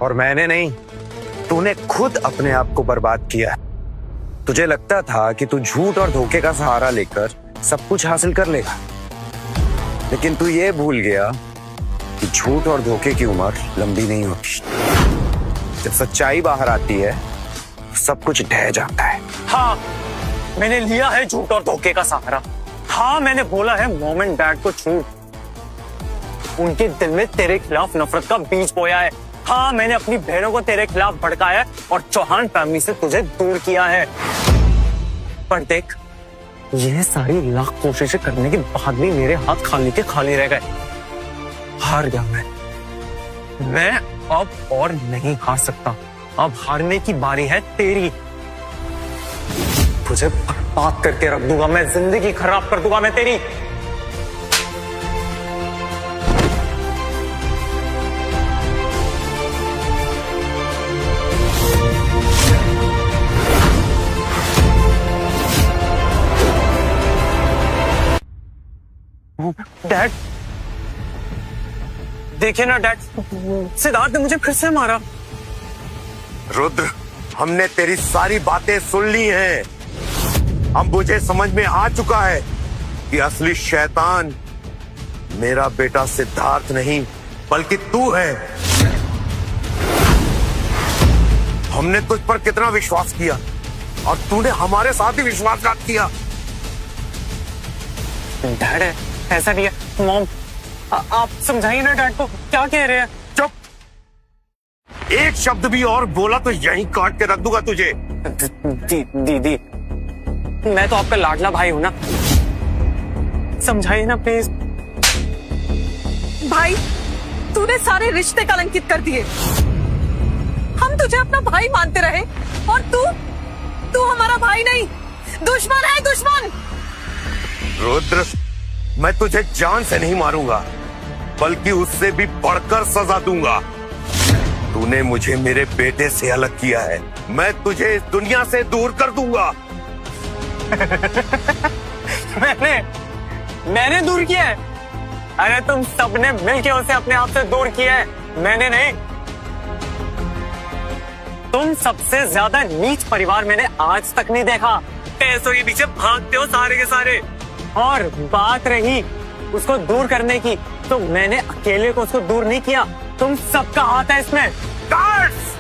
और मैंने नहीं, तूने खुद अपने आप को बर्बाद किया। तुझे लगता था कि तू झूठ और धोखे का सहारा लेकर सब कुछ हासिल कर लेगा, लेकिन तू ये भूल गया कि झूठ और धोखे की उम्र लंबी नहीं होती। जब सच्चाई बाहर आती है सब कुछ ढह जाता है। हाँ, मैंने लिया है झूठ और धोखे का सहारा। हाँ, मैंने बोला है मॉम एंड डैड को झूठ। उनके दिल में तेरे खिलाफ नफरत का बीज बोया है। हाँ, मैंने अपनी बहनों को तेरे खिलाफ भड़काया और चौहान फैमिली से तुझे दूर किया है। पर देख, यह सारी लाख कोशिशें करने के बाद भी मेरे हाथ खाली के खाली रह गए। हार गया मैं अब और नहीं हार सकता। अब हारने की बारी है तेरी। तुझे बर्बाद करके रख दूंगा मैं, जिंदगी खराब कर दूंगा मैं तेरी। डैड, देखिए ना डैड, सिद्धार्थ ने मुझे फिर से मारा। रुद्र, हमने तेरी सारी बातें सुन ली हैं। अब मुझे समझ में आ चुका है कि असली शैतान मेरा बेटा सिद्धार्थ नहीं बल्कि तू है। हमने तुझ पर कितना विश्वास किया और तूने हमारे साथ ही विश्वासघात किया। डैड, ऐसा नहीं है। मॉम, आप समझाइए ना डैड को, क्या कह रहे हैं? चुप, एक शब्द भी और बोला तो यहीं काट के रख दूंगा तुझे। दीदी, मैं तो आपका लाडला भाई हूं ना, समझाइए ना प्लीज। भाई, तूने सारे रिश्ते कलंकित कर दिए। हम तुझे अपना भाई मानते रहे और तू हमारा भाई नहीं, दुश्मन है, दुश्मन। रुद्र, मैं तुझे जान से नहीं मारूंगा बल्कि उससे भी बढ़कर सजा दूंगा। तूने मुझे मेरे बेटे से अलग किया है, मैं तुझे इस दुनिया से दूर कर दूंगा। मैंने दूर किया है? अरे तुम सबने मिलके उसे अपने आप से दूर किया है, मैंने नहीं। तुम सबसे ज्यादा नीच परिवार मैंने आज तक नहीं देखा। पैसों के पीछे भागते हो सारे के सारे। और बात रही उसको दूर करने की, तो मैंने अकेले को उसको दूर नहीं किया, तुम सबका हाथ है इसमें। गार्ड्स!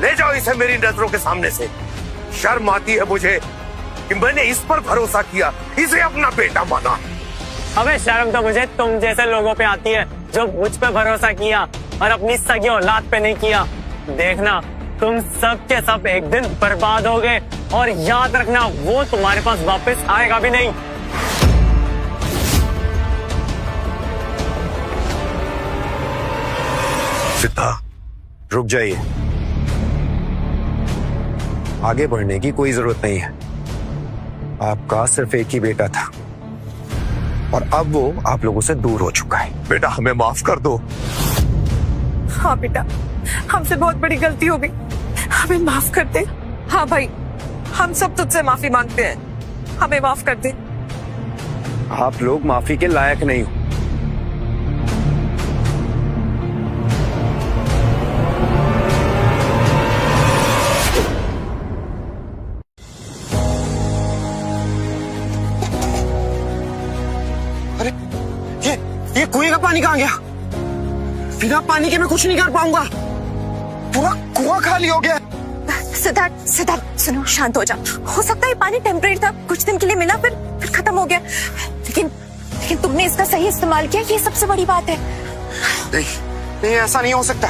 ले जाओ इसे मेरी नजरों के सामने से। शर्म आती है मुझे कि मैंने इस पर भरोसा किया, इसे अपना बेटा माना। अबे शर्म तो मुझे तुम जैसे लोगों पे आती है जो मुझ पे भरोसा किया और अपनी सगी औलाद पे नहीं किया। देखना तुम सब के सब एक दिन बर्बाद हो गए, और याद रखना वो तुम्हारे पास वापस आएगा भी नहीं। सीता, रुक जाइए। आगे बढ़ने की कोई जरूरत नहीं है। आपका सिर्फ एक ही बेटा था और अब वो आप लोगों से दूर हो चुका है। बेटा हमें माफ कर दो। हाँ बेटा, हमसे बहुत बड़ी गलती हो गई, हमें माफ कर दे। हाँ भाई, हम सब तुझसे माफी मांगते हैं, हमें माफ कर दे। आप लोग माफी के लायक नहीं हो। अरे ये कुएं का पानी कहाँ गया? बिना पानी के मैं कुछ नहीं कर पाऊंगा। पूरा कुआं खाली हो गया। सिद्धार्थ, सिद्धार्थ सुनो, शांत हो जा। हो सकता है ये पानी टेम्परेरी था, कुछ दिन के लिए मिला, फिर खत्म हो गया। लेकिन तुमने इसका सही इस्तेमाल किया, ये सबसे बड़ी बात है। नहीं, ऐसा नहीं हो सकता।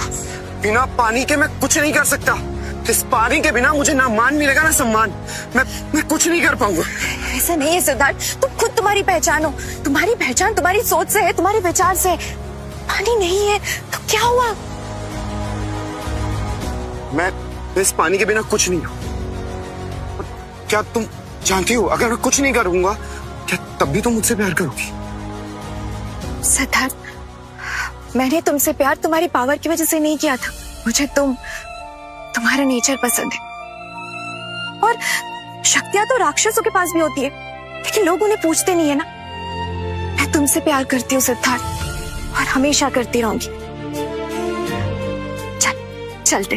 बिना पानी के मैं कुछ नहीं कर सकता। इस पानी के बिना मुझे ना मान मिलेगा ना सम्मान। मैं कुछ नहीं कर पाऊंगा। ऐसा नहीं है सिद्धार्थ, तुम खुद तुम्हारी पहचान हो। तुम्हारी पहचान तुम्हारी सोच से है, तुम्हारे विचार से है। पानी नहीं है तो क्या हुआ? मैं इस पानी के बिना कुछ नहीं हूं। क्या तुम जानती हो, अगर मैं कुछ नहीं करूंगा क्या तब भी तुम मुझसे प्यार करोगी? सिद्धार्थ, मैंने तुमसे प्यार तुम्हारी पावर की वजह से नहीं किया था। मुझे तुम्हारा नेचर पसंद है। और शक्तियां तो राक्षसों के पास भी होती है, लेकिन लोग उन्हें पूछते नहीं है ना। मैं तुमसे प्यार करती हूँ सिद्धार्थ, और हमेशा करती रहूंगी। चलते।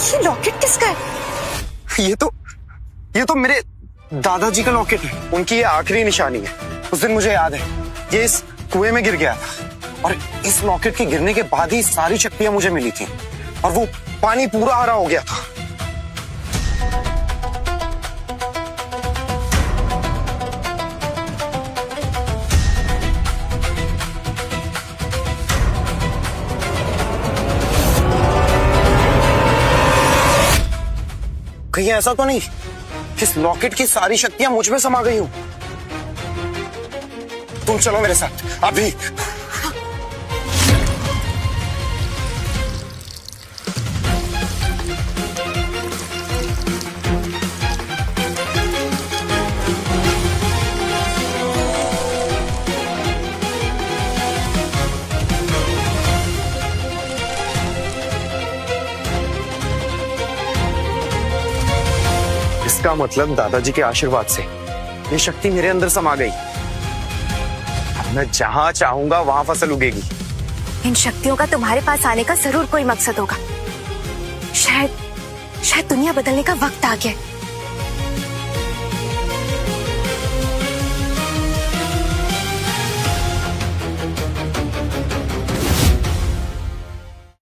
ये लॉकेट किसका है? ये तो मेरे दादाजी का लॉकेट है। उनकी ये आखिरी निशानी है। उस दिन मुझे याद है, ये इस कुएं में गिर गया था, और इस लॉकेट के गिरने के बाद ही सारी शक्तियां मुझे मिली थी, और वो पानी पूरा हरा हो गया था। कहीं ऐसा तो नहीं इस लॉकेट की सारी शक्तियां मुझ में समा गई हूं? तुम चलो मेरे साथ अभी। इसका मतलब दादाजी के आशीर्वाद से ये शक्ति मेरे अंदर समा गई। मैं जहां चाहूंगा वहां फसल उगेगी। इन शक्तियों का तुम्हारे पास आने का जरूर कोई मकसद होगा। शायद दुनिया बदलने का वक्त आ गया।